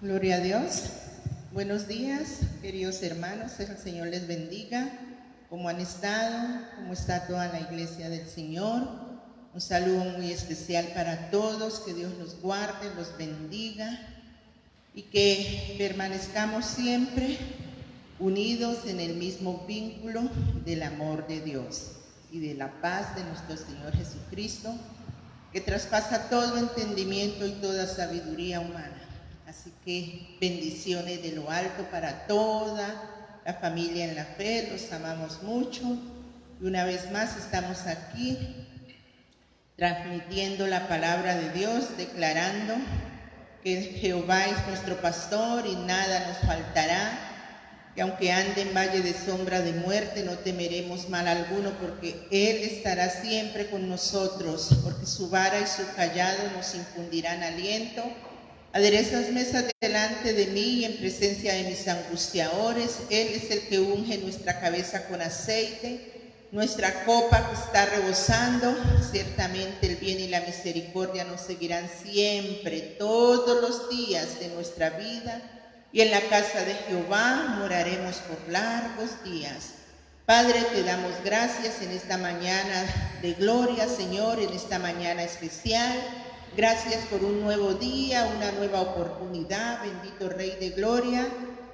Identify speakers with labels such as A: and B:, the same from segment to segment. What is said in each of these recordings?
A: Gloria a Dios. Buenos días, queridos hermanos. El Señor les bendiga. ¿Cómo han estado? ¿Cómo está toda la iglesia del Señor? Un saludo muy especial para todos. Que Dios los guarde, los bendiga y que permanezcamos siempre unidos en el mismo vínculo del amor de Dios y de la paz de nuestro Señor Jesucristo, que traspasa todo entendimiento y toda sabiduría humana. Así que bendiciones de lo alto para toda la familia en la fe, los amamos mucho. Y una vez más estamos aquí transmitiendo la palabra de Dios, declarando que Jehová es nuestro pastor y nada nos faltará. Que aunque ande en valle de sombra de muerte, no temeremos mal alguno, porque Él estará siempre con nosotros, porque su vara y su callado nos infundirán aliento. Aderezas mesas delante de mí y en presencia de mis angustiadores. Él es el que unge nuestra cabeza con aceite, nuestra copa que está rebosando. Ciertamente el bien y la misericordia nos seguirán siempre, todos los días de nuestra vida, y en la casa de Jehová moraremos por largos días. Padre, te damos gracias en esta mañana de gloria, Señor, en esta mañana especial. Gracias por un nuevo día, una nueva oportunidad, bendito Rey de Gloria.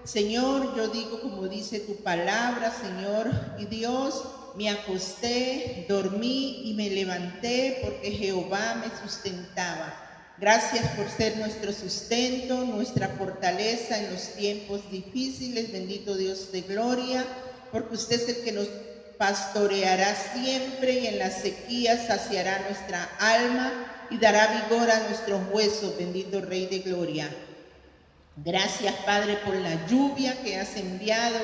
A: Señor, yo digo como dice tu palabra, Señor, y Dios, me acosté, dormí y me levanté porque Jehová me sustentaba. Gracias por ser nuestro sustento, nuestra fortaleza en los tiempos difíciles, bendito Dios de gloria, porque usted es el que nos pastoreará siempre y en las sequías saciará nuestra alma y dará vigor a nuestros huesos, bendito Rey de gloria. Gracias, Padre, por la lluvia que has enviado,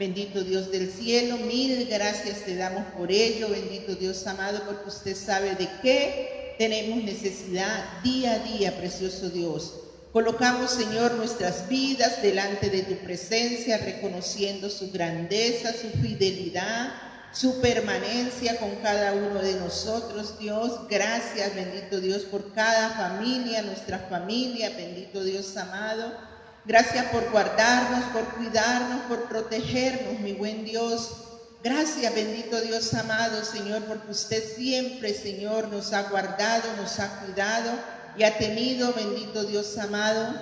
A: bendito Dios del cielo. Mil gracias te damos por ello, bendito Dios amado, porque usted sabe de qué tenemos necesidad día a día, precioso Dios. Colocamos, Señor, nuestras vidas delante de tu presencia, reconociendo su grandeza, su fidelidad, su permanencia con cada uno de nosotros, Dios. Gracias, bendito Dios, por cada familia, nuestra familia, bendito Dios amado. Gracias por guardarnos, por cuidarnos, por protegernos, mi buen Dios. Gracias, bendito Dios amado, Señor, porque usted siempre, Señor, nos ha guardado, nos ha cuidado y ha tenido, bendito Dios amado,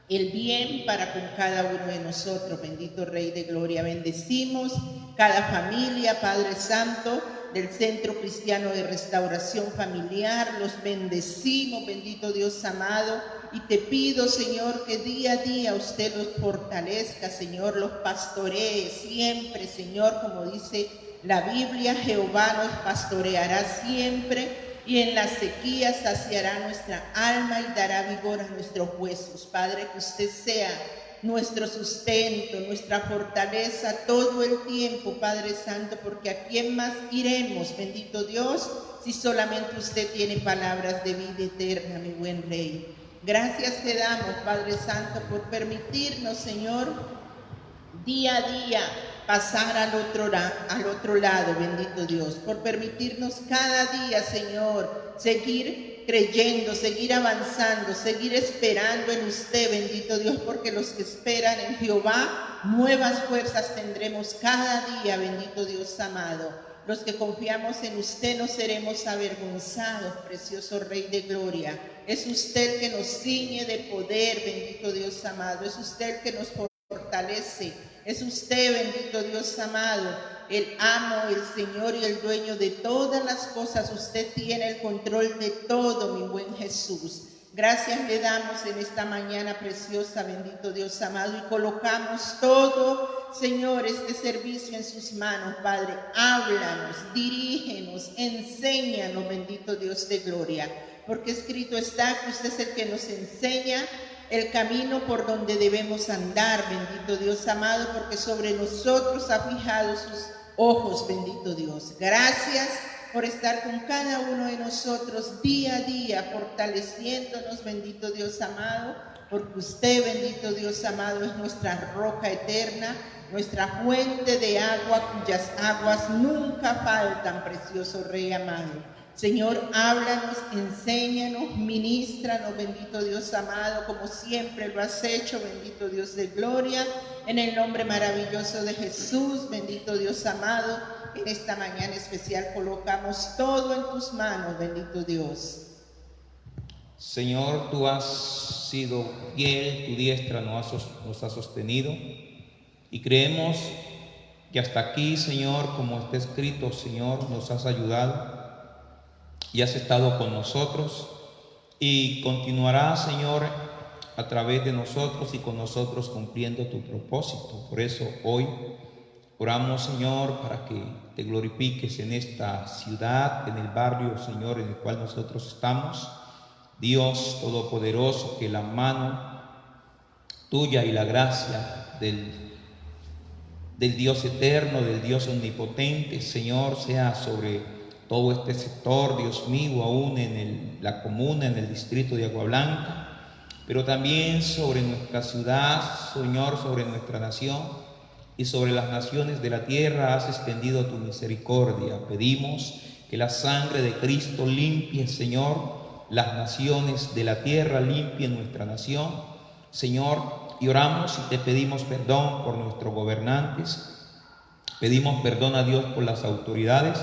A: el bien para con cada uno de nosotros, bendito Rey de Gloria. Bendecimos cada familia, Padre Santo, del Centro Cristiano de Restauración Familiar. Los bendecimos, bendito Dios amado, y te pido, Señor, que día a día usted los fortalezca, Señor, los pastoree siempre, Señor, como dice la Biblia, Jehová nos pastoreará siempre, y en la sequía saciará nuestra alma y dará vigor a nuestros huesos. Padre, que usted sea nuestro sustento, nuestra fortaleza todo el tiempo, Padre Santo, porque ¿a quién más iremos, bendito Dios, si solamente usted tiene palabras de vida eterna, mi buen Rey? Gracias te damos, Padre Santo, por permitirnos, Señor, día a día pasar al otro lado, bendito Dios, por permitirnos cada día, Señor, seguir creyendo, seguir avanzando, seguir esperando en usted, bendito Dios, porque los que esperan en Jehová, nuevas fuerzas tendremos cada día, bendito Dios amado. Los que confiamos en usted no seremos avergonzados, precioso Rey de Gloria. Es usted el que nos ciñe de poder, bendito Dios amado. Es usted el que nos fortalece. Es usted, bendito Dios amado, el amo, el Señor y el dueño de todas las cosas. Usted tiene el control de todo, mi buen Jesús. Gracias le damos en esta mañana preciosa, bendito Dios amado, y colocamos todo, Señor, este servicio en sus manos, Padre. Háblanos, dirígenos, enséñanos, bendito Dios de gloria, porque escrito está que usted es el que nos enseña el camino por donde debemos andar, bendito Dios amado, porque sobre nosotros ha fijado sus ojos, bendito Dios. Gracias por estar con cada uno de nosotros día a día, fortaleciéndonos, bendito Dios amado, porque usted, bendito Dios amado, es nuestra roca eterna, nuestra fuente de agua, cuyas aguas nunca faltan, precioso Rey amado. Señor, háblanos, enséñanos, ministranos, bendito Dios amado, como siempre lo has hecho, bendito Dios de gloria, en el nombre maravilloso de Jesús, bendito Dios amado, en esta mañana especial colocamos todo en tus manos, bendito Dios.
B: Señor, tú has sido fiel, tu diestra nos ha sostenido y creemos que hasta aquí, Señor, como está escrito, Señor, nos has ayudado y has estado con nosotros y continuará, Señor, a través de nosotros y con nosotros cumpliendo tu propósito. Por eso hoy oramos, Señor, para que te glorifiques en esta ciudad, en el barrio, Señor, en el cual nosotros estamos. Dios Todopoderoso, que la mano tuya y la gracia del Dios eterno, del Dios omnipotente, Señor, sea sobre todo este sector, Dios mío, aún en la comuna, en el distrito de Agua Blanca, pero también sobre nuestra ciudad, Señor, sobre nuestra nación y sobre las naciones de la tierra has extendido tu misericordia. Pedimos que la sangre de Cristo limpie, Señor, las naciones de la tierra, limpie nuestra nación, Señor, y oramos y te pedimos perdón por nuestros gobernantes, pedimos perdón a Dios por las autoridades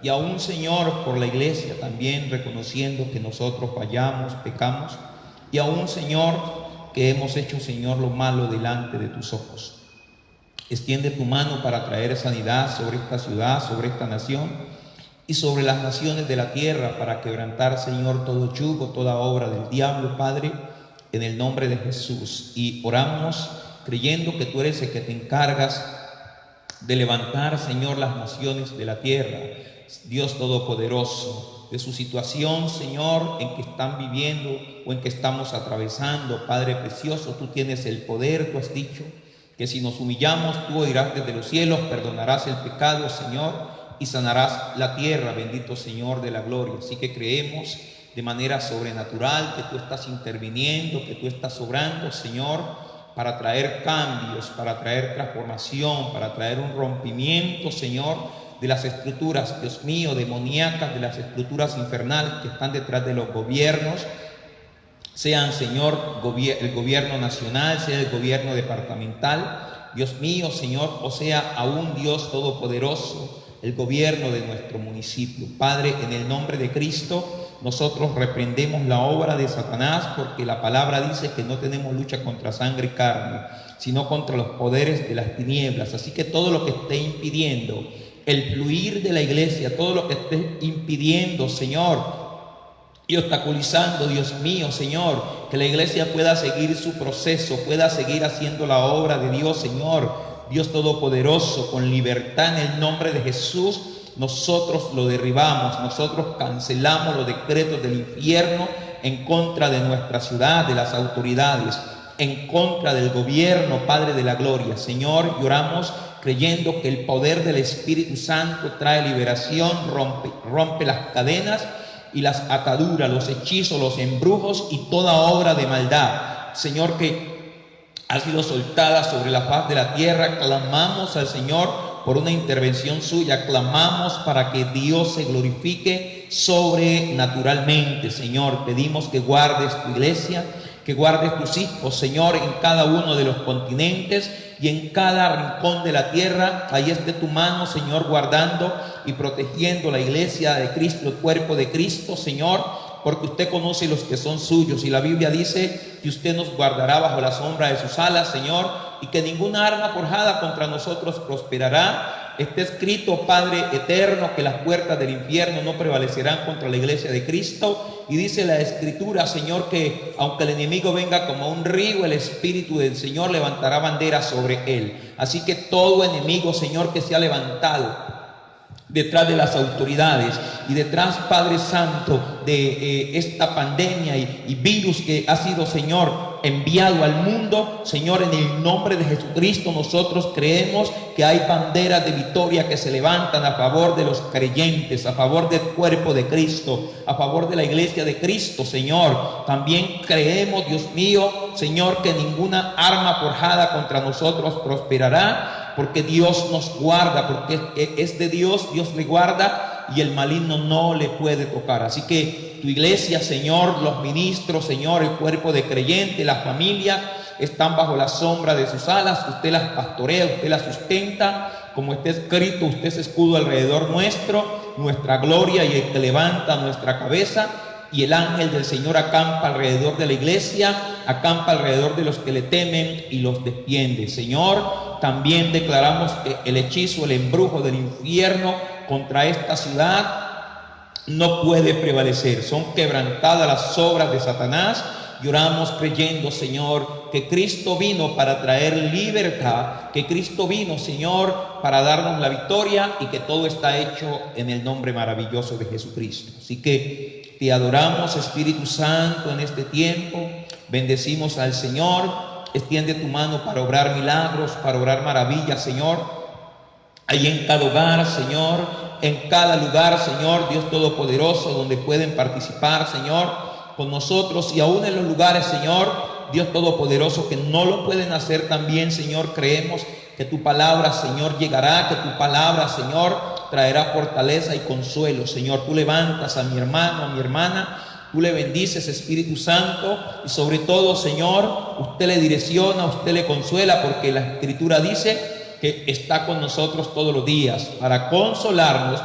B: y aún, Señor, por la iglesia también, reconociendo que nosotros fallamos, pecamos y aún, Señor, que hemos hecho, Señor, lo malo delante de tus ojos. Extiende tu mano para traer sanidad sobre esta ciudad, sobre esta nación y sobre las naciones de la tierra, para quebrantar, Señor, todo yugo, toda obra del diablo, Padre, en el nombre de Jesús. Y oramos creyendo que tú eres el que te encargas de levantar, Señor, las naciones de la tierra, Dios Todopoderoso, de su situación, Señor, en que están viviendo o en que estamos atravesando. Padre precioso, tú tienes el poder, tú has dicho que si nos humillamos, tú oirás desde los cielos, perdonarás el pecado, Señor, y sanarás la tierra, bendito Señor de la gloria. Así que creemos de manera sobrenatural que tú estás interviniendo, que tú estás obrando, Señor, para traer cambios, para traer transformación, para traer un rompimiento, Señor, de las estructuras, Dios mío, demoníacas, de las estructuras infernales que están detrás de los gobiernos, sean, Señor, el gobierno nacional, sea el gobierno departamental, Dios mío, Señor, o sea, aún Dios Todopoderoso, el gobierno de nuestro municipio. Padre, en el nombre de Cristo, nosotros reprendemos la obra de Satanás, porque la palabra dice que no tenemos lucha contra sangre y carne, sino contra los poderes de las tinieblas. Así que todo lo que esté impidiendo el fluir de la iglesia, todo lo que esté impidiendo, Señor, y obstaculizando, Dios mío, Señor, que la iglesia pueda seguir su proceso, pueda seguir haciendo la obra de Dios, Señor, Dios Todopoderoso, con libertad en el nombre de Jesús, nosotros lo derribamos, nosotros cancelamos los decretos del infierno en contra de nuestra ciudad, de las autoridades, en contra del gobierno, Padre de la gloria. Señor, lloramos creyendo que el poder del Espíritu Santo trae liberación, rompe las cadenas y las ataduras, los hechizos, los embrujos y toda obra de maldad, Señor, que ha sido soltada sobre la faz de la tierra. Clamamos al Señor por una intervención suya, clamamos para que Dios se glorifique sobrenaturalmente. Señor, pedimos que guardes tu iglesia, que guardes tus hijos, Señor, en cada uno de los continentes y en cada rincón de la tierra. Ahí esté tu mano, Señor, guardando y protegiendo la iglesia de Cristo, el cuerpo de Cristo, Señor, porque usted conoce los que son suyos, y la Biblia dice que usted nos guardará bajo la sombra de sus alas, Señor, y que ninguna arma forjada contra nosotros prosperará. Está escrito, Padre eterno, que las puertas del infierno no prevalecerán contra la iglesia de Cristo. Y dice la Escritura, Señor, que aunque el enemigo venga como un río, el Espíritu del Señor levantará bandera sobre él. Así que todo enemigo, Señor, que se ha levantado detrás de las autoridades y detrás, Padre Santo, de esta pandemia y virus que ha sido, Señor, enviado al mundo, Señor, en el nombre de Jesucristo, nosotros creemos que hay banderas de victoria que se levantan a favor de los creyentes, a favor del cuerpo de Cristo, a favor de la iglesia de Cristo, Señor. También creemos, Dios mío, Señor, que ninguna arma forjada contra nosotros prosperará, porque Dios nos guarda, porque es de Dios, Dios le guarda y el maligno no le puede tocar. Así que tu iglesia, Señor, los ministros, Señor, el cuerpo de creyentes, las familias, están bajo la sombra de sus alas. Usted las pastorea, usted las sustenta. Como está escrito, usted es escudo alrededor nuestro, nuestra gloria y el que levanta nuestra cabeza. Y el ángel del Señor acampa alrededor de la iglesia, acampa alrededor de los que le temen y los defiende. Señor, también declaramos que el hechizo, el embrujo del infierno contra esta ciudad no puede prevalecer. Son quebrantadas las obras de Satanás. Y oramos creyendo, Señor, que Cristo vino para traer libertad, que Cristo vino, Señor, para darnos la victoria, y que todo está hecho en el nombre maravilloso de Jesucristo. Así que te adoramos, Espíritu Santo, en este tiempo. Bendecimos al Señor. Extiende tu mano para obrar milagros, para obrar maravillas, Señor. Ahí en cada hogar, Señor, en cada lugar, Señor, Dios Todopoderoso, donde pueden participar, Señor, con nosotros, y aún en los lugares, Señor, Dios Todopoderoso, que no lo pueden hacer también, Señor, creemos que tu palabra, Señor, llegará, que tu palabra, Señor, traerá fortaleza y consuelo. Señor, tú levantas a mi hermano, a mi hermana, tú le bendices, Espíritu Santo, y sobre todo, Señor, usted le direcciona, usted le consuela, porque la Escritura dice que está con nosotros todos los días para consolarnos,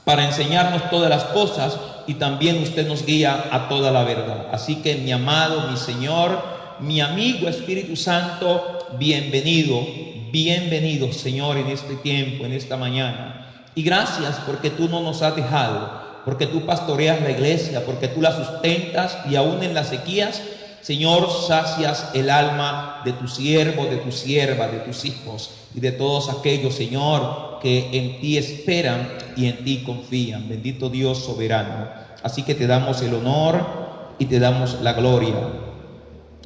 B: para enseñarnos todas las cosas, y también usted nos guía a toda la verdad. Así que, mi amado, mi Señor, mi amigo Espíritu Santo, bienvenido, bienvenido, Señor, en este tiempo, en esta mañana. Y gracias porque tú no nos has dejado, porque tú pastoreas la iglesia, porque tú la sustentas, y aún en las sequías, Señor, sacias el alma de tu siervo, de tu sierva, de tus hijos y de todos aquellos, Señor, que en ti esperan y en ti confían. Bendito Dios soberano. Así que te damos el honor y te damos la gloria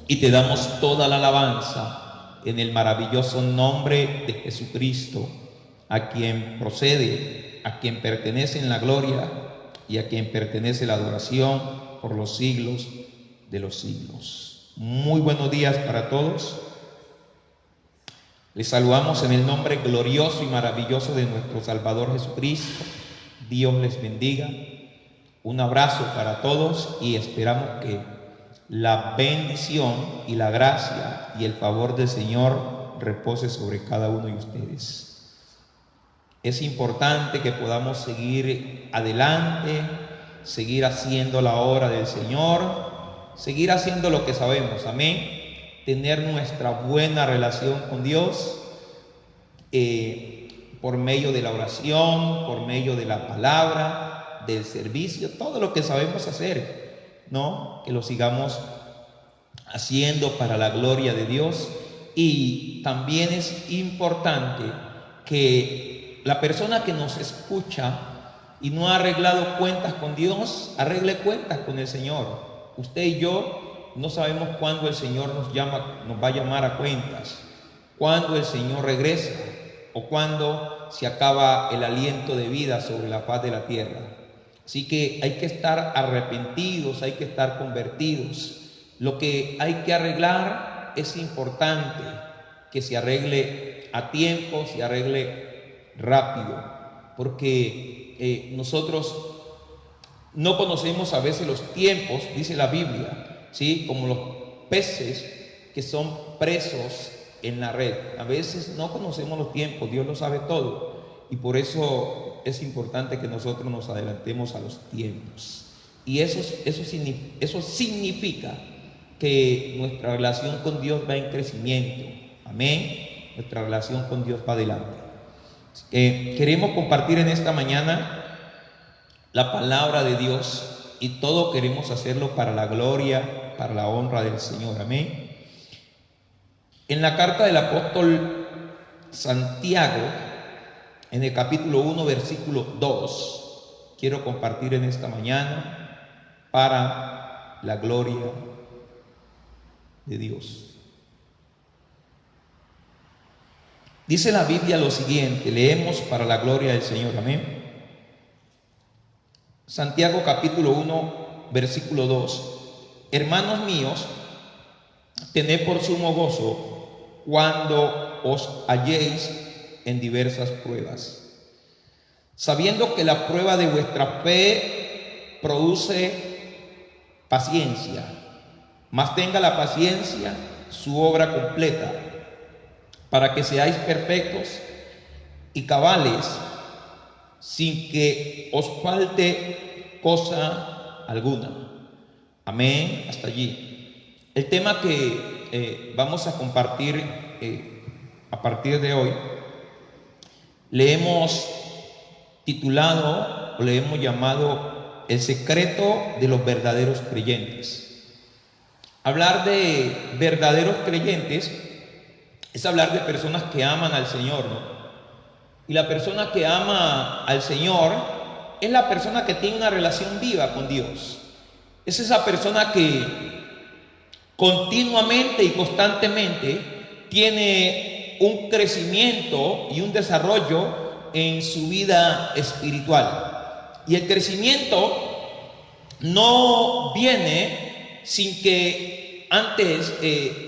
B: y te damos toda la alabanza en el maravilloso nombre de Jesucristo, a quien procede, a quien pertenece la gloria y a quien pertenece la adoración por los siglos de los siglos. Muy buenos días para todos. Les saludamos en el nombre glorioso y maravilloso de nuestro Salvador Jesucristo. Dios les bendiga. Un abrazo para todos, y esperamos que la bendición y la gracia y el favor del Señor repose sobre cada uno de ustedes. Es importante que podamos seguir adelante, seguir haciendo la obra del Señor, seguir haciendo lo que sabemos, amén. Tener nuestra buena relación con Dios por medio de la oración, por medio de la palabra, del servicio, todo lo que sabemos hacer, ¿no? Que lo sigamos haciendo para la gloria de Dios. Y también es importante que la persona que nos escucha y no ha arreglado cuentas con Dios, arregle cuentas con el Señor. Usted y yo no sabemos cuándo el Señor nos va a llamar a cuentas, cuándo el Señor regresa, o cuándo se acaba el aliento de vida sobre la faz de la tierra. Así que hay que estar arrepentidos, hay que estar convertidos. Lo que hay que arreglar es importante que se arregle a tiempo, se arregle rápido, porque nosotros no conocemos a veces los tiempos, dice la Biblia, ¿sí? Como los peces que son presos en la red. A veces no conocemos los tiempos, Dios lo sabe todo, y por eso es importante que nosotros nos adelantemos a los tiempos. Y eso significa que nuestra relación con Dios va en crecimiento. Amén. Nuestra relación con Dios va adelante. Queremos compartir en esta mañana la palabra de Dios, y todo queremos hacerlo para la gloria, para la honra del Señor. Amén. En la carta del apóstol Santiago, en el capítulo 1, versículo 2, quiero compartir en esta mañana para la gloria de Dios. Dice la Biblia lo siguiente, leemos para la gloria del Señor, amén. Santiago capítulo 1, versículo 2. Hermanos míos, tened por sumo gozo cuando os halléis en diversas pruebas, sabiendo que la prueba de vuestra fe produce paciencia, mas tenga la paciencia su obra completa, para que seáis perfectos y cabales, sin que os falte cosa alguna. Amén. Hasta allí. El tema que vamos a compartir a partir de hoy, le hemos titulado o le hemos llamado el secreto de los verdaderos creyentes. Hablar de verdaderos creyentes es hablar de personas que aman al Señor, ¿no? Y la persona que ama al Señor es la persona que tiene una relación viva con Dios. Es esa persona que continuamente y constantemente tiene un crecimiento y un desarrollo en su vida espiritual. Y el crecimiento no viene sin que antes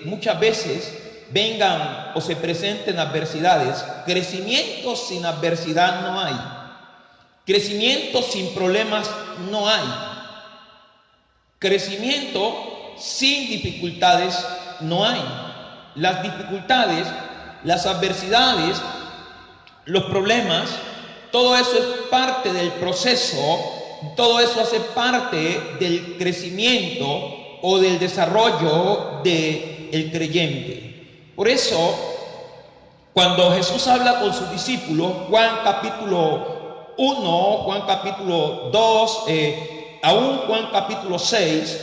B: muchas veces vengan o se presenten adversidades. Crecimiento sin adversidad no hay. Crecimiento sin problemas no hay. Crecimiento sin dificultades no hay. Las dificultades, las adversidades, los problemas, todo eso es parte del proceso, todo eso hace parte del crecimiento o del desarrollo del creyente. Por eso, cuando Jesús habla con sus discípulos, Juan capítulo 1, Juan capítulo 2, aún Juan capítulo 6,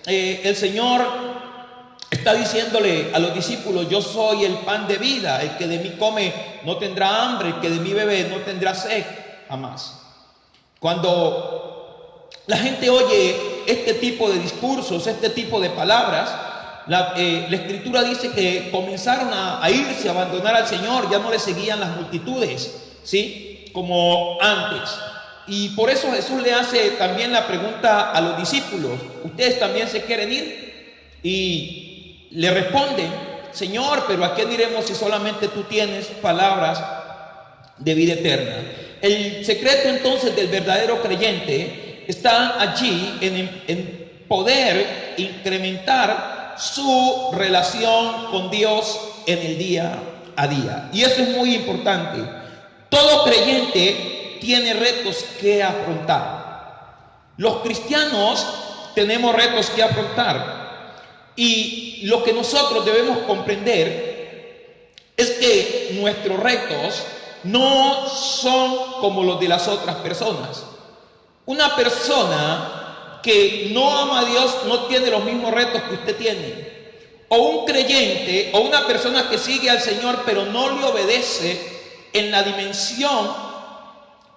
B: el Señor está diciéndole a los discípulos: yo soy el pan de vida, el que de mí come no tendrá hambre, el que de mí bebe no tendrá sed jamás. Cuando la gente oye este tipo de discursos, este tipo de palabras, la Escritura dice que comenzaron a irse, a abandonar al Señor, ya no le seguían las multitudes, ¿sí? Como antes. Y por eso Jesús le hace también la pregunta a los discípulos: ¿ustedes también se quieren ir? Y le responden: Señor, pero ¿a quién iremos si solamente tú tienes palabras de vida eterna? El secreto entonces del verdadero creyente está allí en poder incrementar su relación con Dios en el día a día. Y eso es muy importante. Todo creyente tiene retos que afrontar. Los cristianos tenemos retos que afrontar. Y lo que nosotros debemos comprender es que nuestros retos no son como los de las otras personas. Una persona que no ama a Dios no tiene los mismos retos que usted tiene. O un creyente o una persona que sigue al Señor pero no le obedece en la dimensión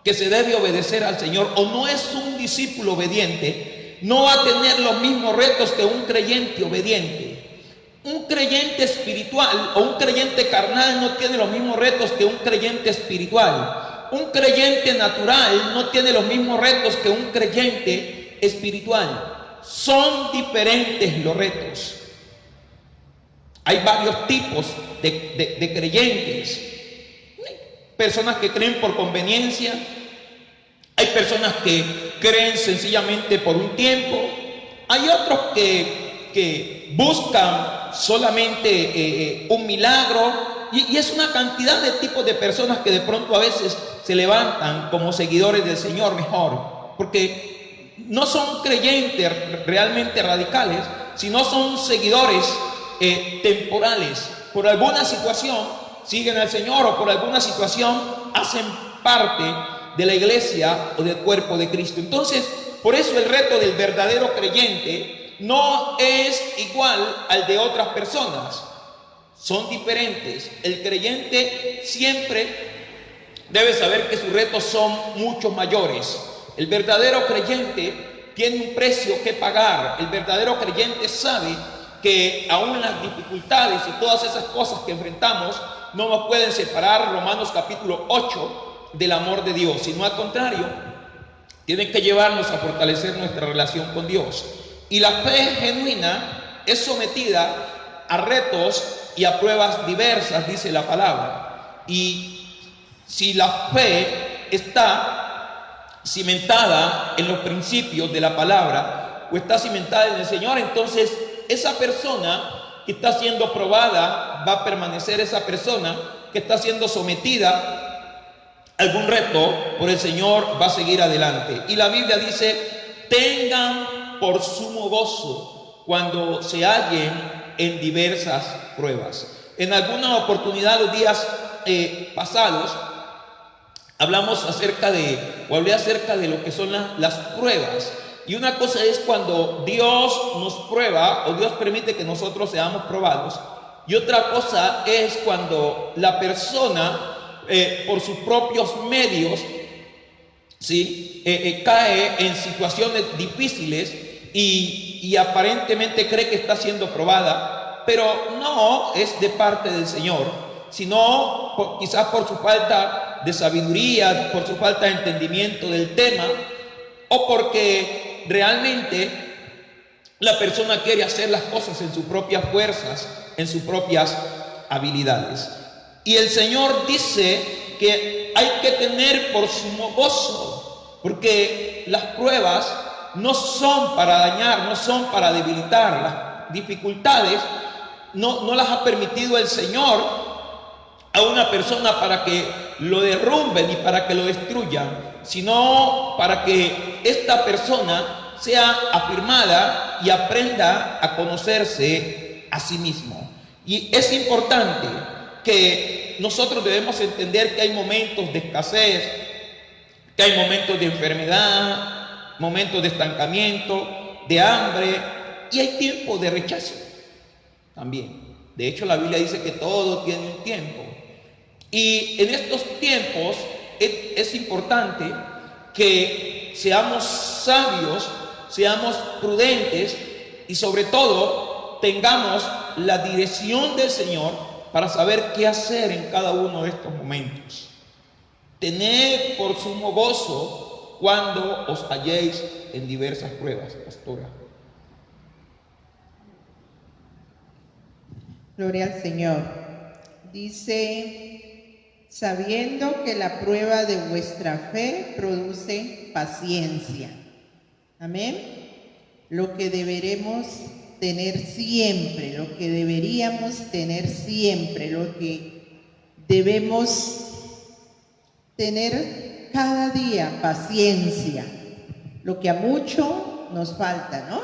B: que se debe obedecer al Señor, o no es un discípulo obediente, no va a tener los mismos retos que un creyente obediente. Un creyente espiritual o un creyente carnal no tiene los mismos retos que un creyente espiritual. Un creyente natural no tiene los mismos retos que un creyente espiritual. Son diferentes los retos. Hay varios tipos de creyentes. Personas que creen por conveniencia. Hay personas que creen sencillamente por un tiempo. Hay otros que buscan solamente un milagro. Y es una cantidad de tipos de personas que de pronto a veces se levantan como seguidores del Señor mejor. Porque no son creyentes realmente radicales, sino son seguidores temporales. Por alguna situación siguen al Señor, o por alguna situación hacen parte de la iglesia o del cuerpo de Cristo. Entonces, por eso el reto del verdadero creyente no es igual al de otras personas. Son diferentes. El creyente siempre debe saber que sus retos son mucho mayores. El verdadero creyente tiene un precio que pagar. El verdadero creyente sabe que aún las dificultades y todas esas cosas que enfrentamos no nos pueden separar, Romanos capítulo 8, del amor de Dios, sino al contrario, tienen que llevarnos a fortalecer nuestra relación con Dios. Y la fe genuina es sometida a retos y a pruebas diversas, dice la palabra. Y si la fe está cimentada en los principios de la palabra o está cimentada en el Señor, entonces esa persona que está siendo probada va a permanecer, esa persona que está siendo sometida a algún reto por el Señor va a seguir adelante. Y la Biblia dice: tengan por sumo gozo cuando se hallen en diversas pruebas. En alguna oportunidad, los días pasados, hablé acerca de lo que son las pruebas. Y una cosa es cuando Dios nos prueba o Dios permite que nosotros seamos probados. Y otra cosa es cuando la persona, por sus propios medios, ¿sí? Cae en situaciones difíciles y aparentemente cree que está siendo probada, pero no es de parte del Señor, sino quizás por su falta de sabiduría, por su falta de entendimiento del tema, o porque realmente la persona quiere hacer las cosas en sus propias fuerzas, en sus propias habilidades. Y el Señor dice que hay que tener por sumo gozo, porque las pruebas no son para dañar, no son para debilitar. Las dificultades no las ha permitido el Señor a una persona para que lo derrumben y para que lo destruyan, sino para que esta persona sea afirmada y aprenda a conocerse a sí mismo. Y es importante que nosotros debemos entender que hay momentos de escasez, que hay momentos de enfermedad, momentos de estancamiento, de hambre, y hay tiempos de rechazo también. De hecho, la Biblia dice que todo tiene un tiempo. Y en estos tiempos es importante que seamos sabios, seamos prudentes y sobre todo tengamos la dirección del Señor para saber qué hacer en cada uno de estos momentos. Tened por sumo gozo cuando os halléis en diversas pruebas, pastora.
A: Gloria al Señor. Dice: sabiendo que la prueba de vuestra fe produce paciencia. Amén. Lo que deberemos tener siempre, lo que deberíamos tener siempre, lo que debemos tener cada día, paciencia. Lo que a mucho nos falta, ¿no?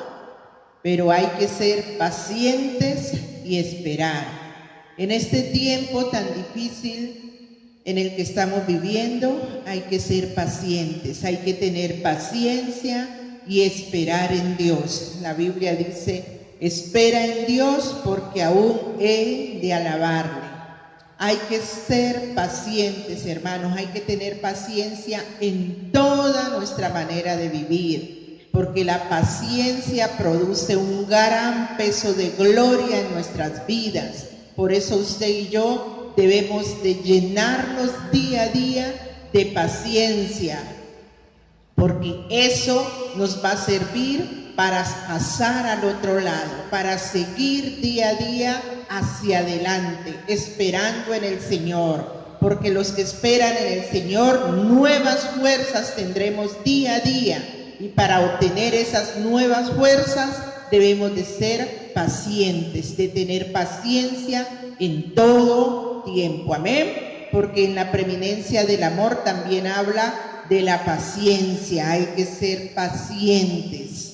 A: Pero hay que ser pacientes y esperar. En este tiempo tan difícil en el que estamos viviendo, hay que ser pacientes, hay que tener paciencia y esperar en Dios. La Biblia dice: espera en Dios porque aún he de alabarle. Hay que ser pacientes, hermanos, hay que tener paciencia en toda nuestra manera de vivir, porque la paciencia produce un gran peso de gloria en nuestras vidas. Por eso usted y yo debemos de llenarnos día a día de paciencia, porque eso nos va a servir para pasar al otro lado, para seguir día a día hacia adelante, esperando en el Señor, porque los que esperan en el Señor nuevas fuerzas tendremos día a día, y para obtener esas nuevas fuerzas debemos de ser pacientes, de tener paciencia en todo tiempo. Amén. Porque en la preeminencia del amor también habla de la paciencia. Hay que ser pacientes.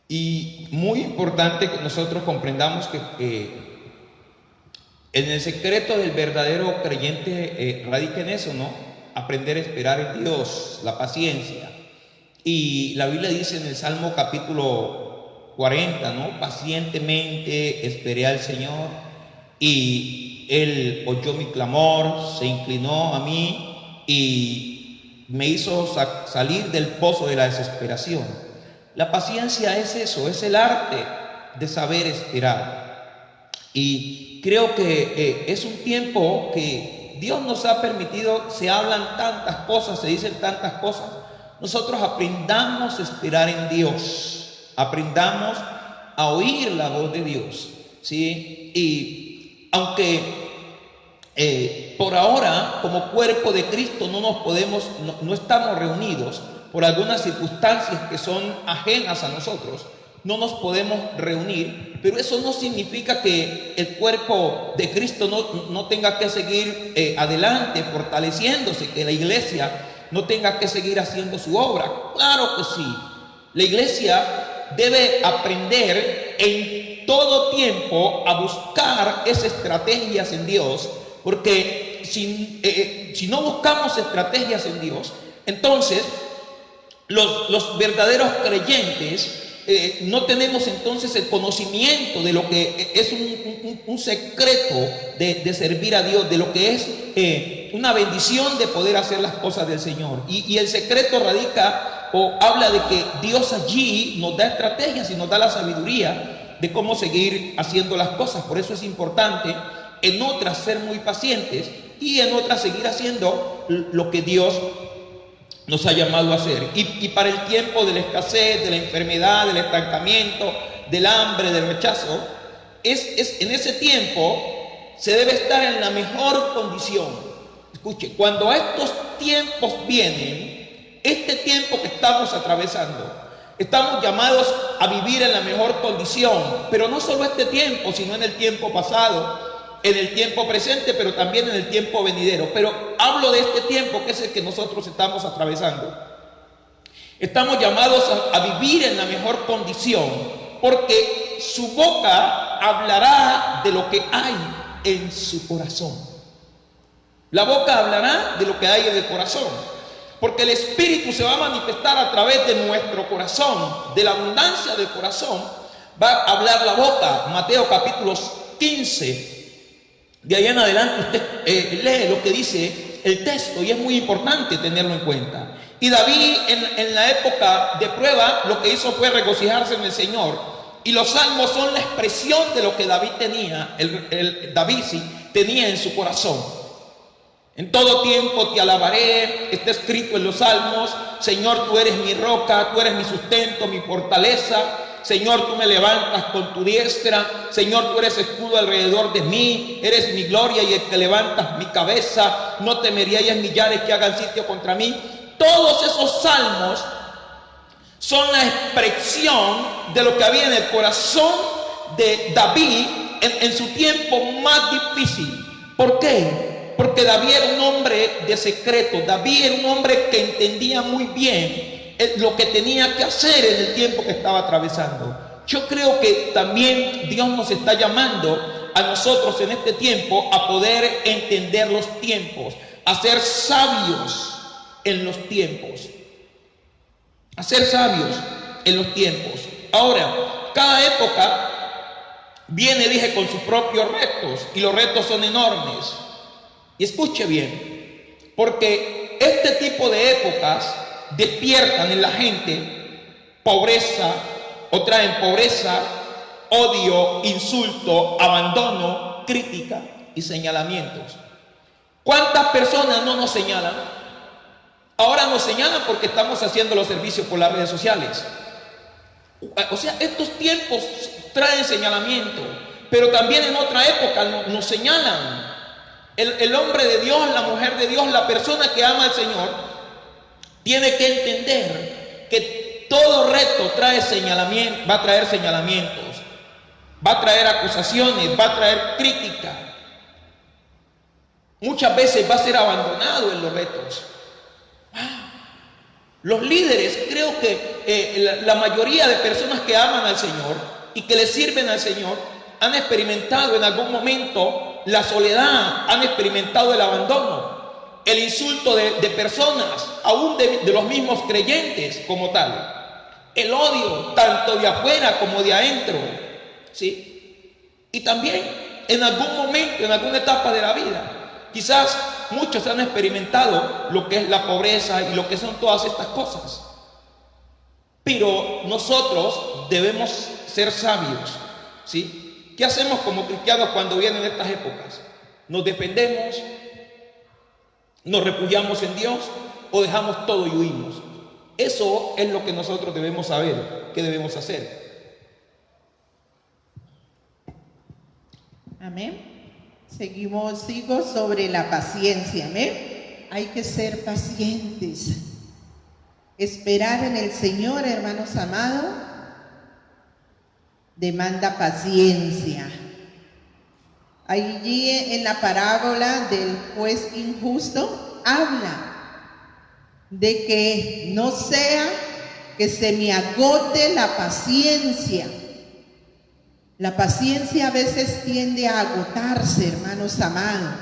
B: Y muy importante que nosotros comprendamos que en el secreto del verdadero creyente radica en eso, ¿no? Aprender a esperar en Dios, la paciencia. Y la Biblia dice en el Salmo capítulo 40, ¿no? Pacientemente esperé al Señor y Él oyó mi clamor, se inclinó a mí y me hizo salir del pozo de la desesperación. La paciencia es eso, es el arte de saber esperar. Y creo que es un tiempo que Dios nos ha permitido, se hablan tantas cosas, se dicen tantas cosas. Nosotros aprendamos a esperar en Dios, aprendamos a oír la voz de Dios, ¿sí? Y aunque por ahora, como cuerpo de Cristo, no estamos reunidos por algunas circunstancias que son ajenas a nosotros. No nos podemos reunir, pero eso no significa que el cuerpo de Cristo no tenga que seguir adelante, fortaleciéndose, que la iglesia no tenga que seguir haciendo su obra. Claro que sí. La iglesia debe aprender en todo tiempo a buscar esas estrategias en Dios, porque si no buscamos estrategias en Dios, entonces los verdaderos creyentes no tenemos entonces el conocimiento de lo que es un secreto de servir a Dios, de lo que es una bendición de poder hacer las cosas del Señor. Y el secreto radica o habla de que Dios allí nos da estrategias y nos da la sabiduría de cómo seguir haciendo las cosas. Por eso es importante en otras ser muy pacientes y en otras seguir haciendo lo que Dios nos ha llamado a hacer. Y para el tiempo de la escasez, de la enfermedad, del estancamiento, del hambre, del rechazo, en ese tiempo se debe estar en la mejor condición. Escuche, cuando estos tiempos vienen, este tiempo que estamos atravesando, estamos llamados a vivir en la mejor condición, pero no solo este tiempo, sino en el tiempo pasado, en el tiempo presente, pero también en el tiempo venidero. Pero hablo de este tiempo que es el que nosotros estamos atravesando. Estamos llamados a vivir en la mejor condición, porque su boca hablará de lo que hay en su corazón. La boca hablará de lo que hay en el corazón, porque el Espíritu se va a manifestar a través de nuestro corazón. De la abundancia del corazón va a hablar la boca. Mateo capítulo 15. De ahí en adelante usted lee lo que dice el texto, y es muy importante tenerlo en cuenta. Y David en la época de prueba lo que hizo fue regocijarse en el Señor. Y los salmos son la expresión de lo que David tenía, David tenía en su corazón. En todo tiempo te alabaré, está escrito en los salmos: Señor, tú eres mi roca, tú eres mi sustento, mi fortaleza. Señor, tú me levantas con tu diestra. Señor, tú eres escudo alrededor de mí. Eres mi gloria y el que levantas mi cabeza. No temería y millares que hagan sitio contra mí. Todos esos salmos son la expresión de lo que había en el corazón de David en su tiempo más difícil. ¿Por qué? Porque David era un hombre de secreto. David era un hombre que entendía muy bien lo que tenía que hacer en el tiempo que estaba atravesando. Yo creo que también Dios nos está llamando a nosotros en este tiempo a poder entender los tiempos, a ser sabios en los tiempos, a ser sabios en los tiempos. Ahora, cada época viene, dije, con sus propios retos, y los retos son enormes. Y escuche bien, porque este tipo de épocas despiertan en la gente pobreza, o traen pobreza, odio, insulto, abandono, crítica y señalamientos. ¿Cuántas personas no nos señalan? Ahora nos señalan porque estamos haciendo los servicios por las redes sociales. O sea, estos tiempos traen señalamiento, pero también en otra época nos señalan. El hombre de Dios, la mujer de Dios, la persona que ama al Señor, tiene que entender que todo reto trae señalamiento, va a traer señalamientos, va a traer acusaciones, va a traer crítica. Muchas veces va a ser abandonado en los retos. Los líderes, creo que la mayoría de personas que aman al Señor y que le sirven al Señor han experimentado en algún momento la soledad, han experimentado el abandono, el insulto de personas, aún de los mismos creyentes como tal, el odio tanto de afuera como de adentro, ¿sí? Y también en algún momento, en alguna etapa de la vida, quizás muchos han experimentado lo que es la pobreza y lo que son todas estas cosas. Pero nosotros debemos ser sabios, ¿sí? ¿Qué hacemos como cristianos cuando vienen estas épocas? ¿Nos defendemos? ¿Nos refugiamos en Dios o dejamos todo y huimos? Eso es lo que nosotros debemos saber, qué debemos hacer.
A: Amén. Sigo sobre la paciencia. ¿Amén? Hay que ser pacientes. Esperar en el Señor, hermanos amados, demanda paciencia. Allí en la parábola del juez injusto habla de que no sea que se me agote la paciencia. La paciencia a veces tiende a agotarse, hermanos amados,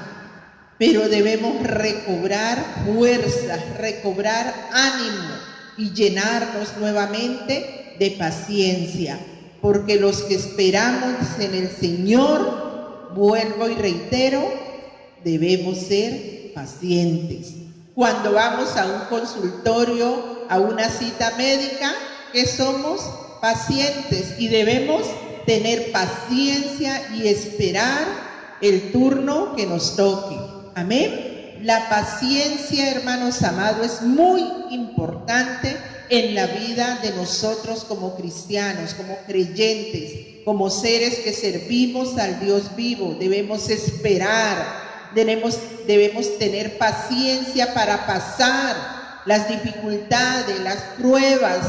A: pero debemos recobrar fuerzas, recobrar ánimo y llenarnos nuevamente de paciencia, porque los que esperamos en el Señor, vuelvo y reitero, debemos ser pacientes. Cuando vamos a un consultorio, a una cita médica, que somos pacientes y debemos tener paciencia y esperar el turno que nos toque. Amén. La paciencia, hermanos amados, es muy importante en la vida de nosotros como cristianos, como creyentes, como seres que servimos al Dios vivo. Debemos esperar, debemos tener paciencia para pasar las dificultades, las pruebas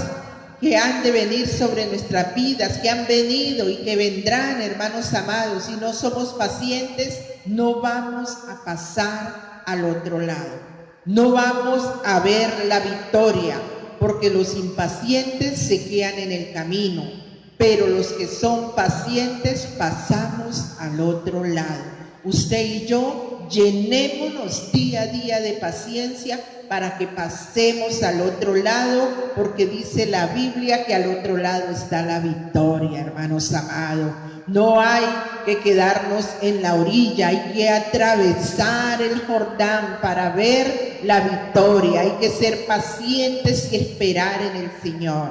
A: que han de venir sobre nuestras vidas, que han venido y que vendrán, hermanos amados. Si no somos pacientes, no vamos a pasar al otro lado. No vamos a ver la victoria, porque los impacientes se quedan en el camino, pero los que son pacientes pasamos al otro lado. Usted y yo llenémonos día a día de paciencia para que pasemos al otro lado, porque dice la Biblia que al otro lado está la victoria, hermanos amados. No hay que quedarnos en la orilla, hay que atravesar el Jordán para ver la victoria. Hay que ser pacientes y esperar en el Señor.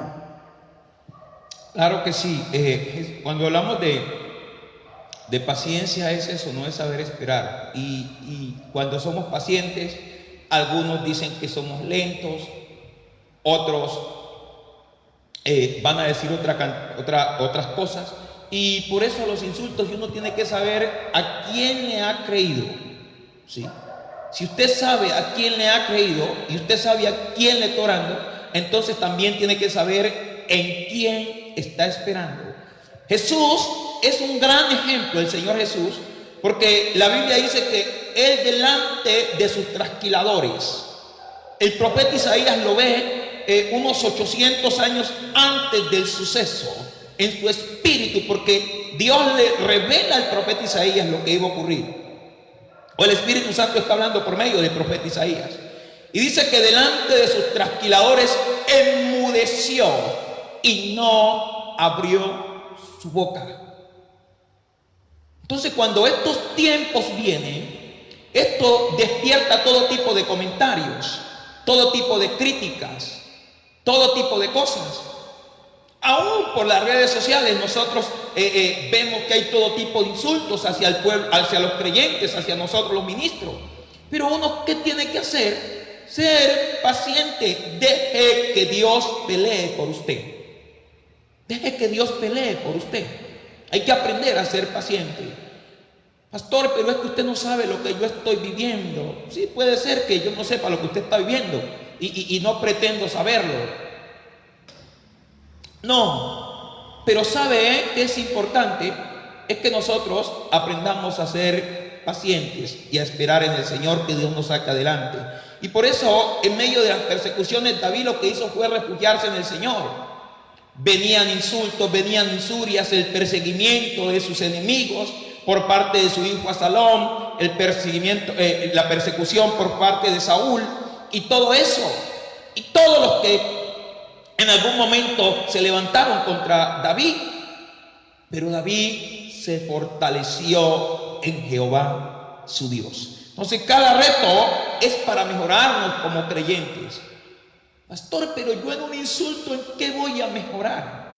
B: Claro que sí. Cuando hablamos de paciencia es eso, no es saber esperar. Y cuando somos pacientes, algunos dicen que somos lentos, otros van a decir otras cosas. Y por eso los insultos, y uno tiene que saber a quién le ha creído, ¿sí? Si usted sabe a quién le ha creído y usted sabe a quién le está orando, entonces también tiene que saber en quién está esperando. Jesús es un gran ejemplo, el Señor Jesús, porque la Biblia dice que Él delante de sus trasquiladores, el profeta Isaías lo ve unos 800 años antes del suceso, en su espíritu, porque Dios le revela al profeta Isaías lo que iba a ocurrir. O el Espíritu Santo está hablando por medio del profeta Isaías. Y dice que delante de sus trasquiladores enmudeció y no abrió su boca. Entonces, cuando estos tiempos vienen, esto despierta todo tipo de comentarios, todo tipo de críticas, todo tipo de cosas. Aún por las redes sociales nosotros vemos que hay todo tipo de insultos hacia el pueblo, hacia los creyentes, hacia nosotros los ministros. Pero uno, ¿qué tiene que hacer? Ser paciente. Deje que Dios pelee por usted. Deje que Dios pelee por usted. Hay que aprender a ser paciente. Pastor, pero es que usted no sabe lo que yo estoy viviendo. Sí, puede ser que yo no sepa lo que usted está viviendo y no pretendo saberlo. No, pero sabe que es importante, es que nosotros aprendamos a ser pacientes y a esperar en el Señor, que Dios nos saque adelante. Y por eso, en medio de las persecuciones, David lo que hizo fue refugiarse en el Señor. Venían insultos, venían insurias, el perseguimiento de sus enemigos por parte de su hijo Absalón, la persecución por parte de Saúl, y todo eso, y todos los que en algún momento se levantaron contra David, pero David se fortaleció en Jehová su Dios. Entonces, cada reto es para mejorarnos como creyentes. Pastor, pero yo en un insulto, ¿en qué voy a mejorar?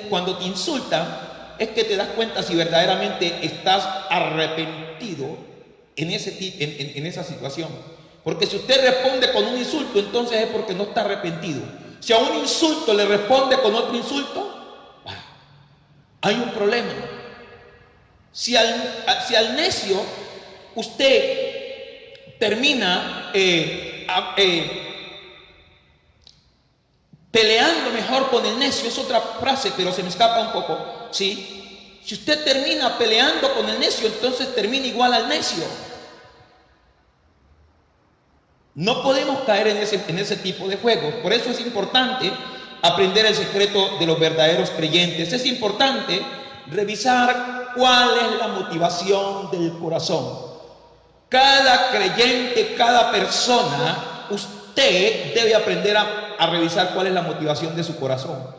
B: Cuando te insultan, es que te das cuenta si verdaderamente estás arrepentido en esa situación. Porque si usted responde con un insulto, entonces es porque no está arrepentido. Si a un insulto le responde con otro insulto, hay un problema. Si al necio usted termina peleando mejor con el necio, es otra frase, pero se me escapa un poco, ¿sí? Si usted termina peleando con el necio, entonces termina igual al necio. No podemos caer en ese tipo de juegos. Por eso es importante aprender el secreto de los verdaderos creyentes. Es importante revisar cuál es la motivación del corazón. Cada creyente, cada persona, usted debe aprender a revisar cuál es la motivación de su corazón.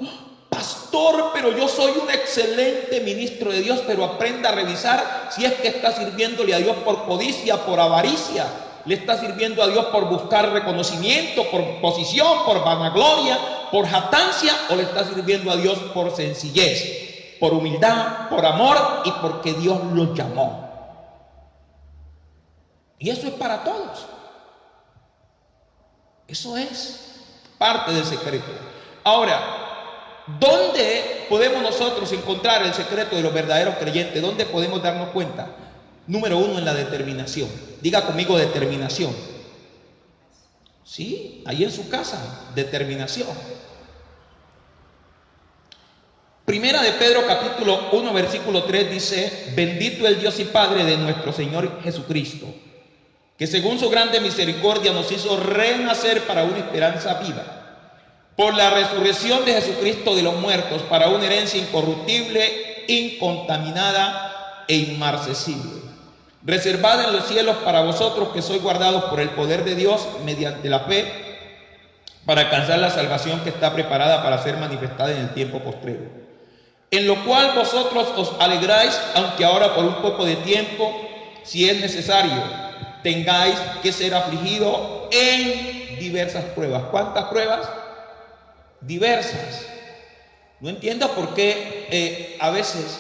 B: Pastor, pero yo soy un excelente ministro de Dios, pero aprenda a revisar si es que está sirviéndole a Dios por codicia, por avaricia. Le está sirviendo a Dios por buscar reconocimiento, por posición, por vanagloria, por jactancia, o le está sirviendo a Dios por sencillez, por humildad, por amor y porque Dios lo llamó. Y eso es para todos. Eso es parte del secreto. Ahora, ¿dónde podemos nosotros encontrar el secreto de los verdaderos creyentes? ¿Dónde podemos darnos cuenta? Número 1, en la determinación. Diga conmigo, determinación. Sí, ahí en su casa, determinación. Primera de Pedro capítulo 1 versículo 3 dice: bendito el Dios y Padre de nuestro Señor Jesucristo, que según su grande misericordia nos hizo renacer para una esperanza viva, por la resurrección de Jesucristo de los muertos, para una herencia incorruptible, incontaminada e inmarcesible, reservada en los cielos para vosotros, que sois guardados por el poder de Dios mediante la fe, para alcanzar la salvación que está preparada para ser manifestada en el tiempo postrero, en lo cual vosotros os alegráis, aunque ahora por un poco de tiempo, si es necesario, tengáis que ser afligidos en diversas pruebas. ¿Cuántas pruebas? Diversas. No entiendo por qué a veces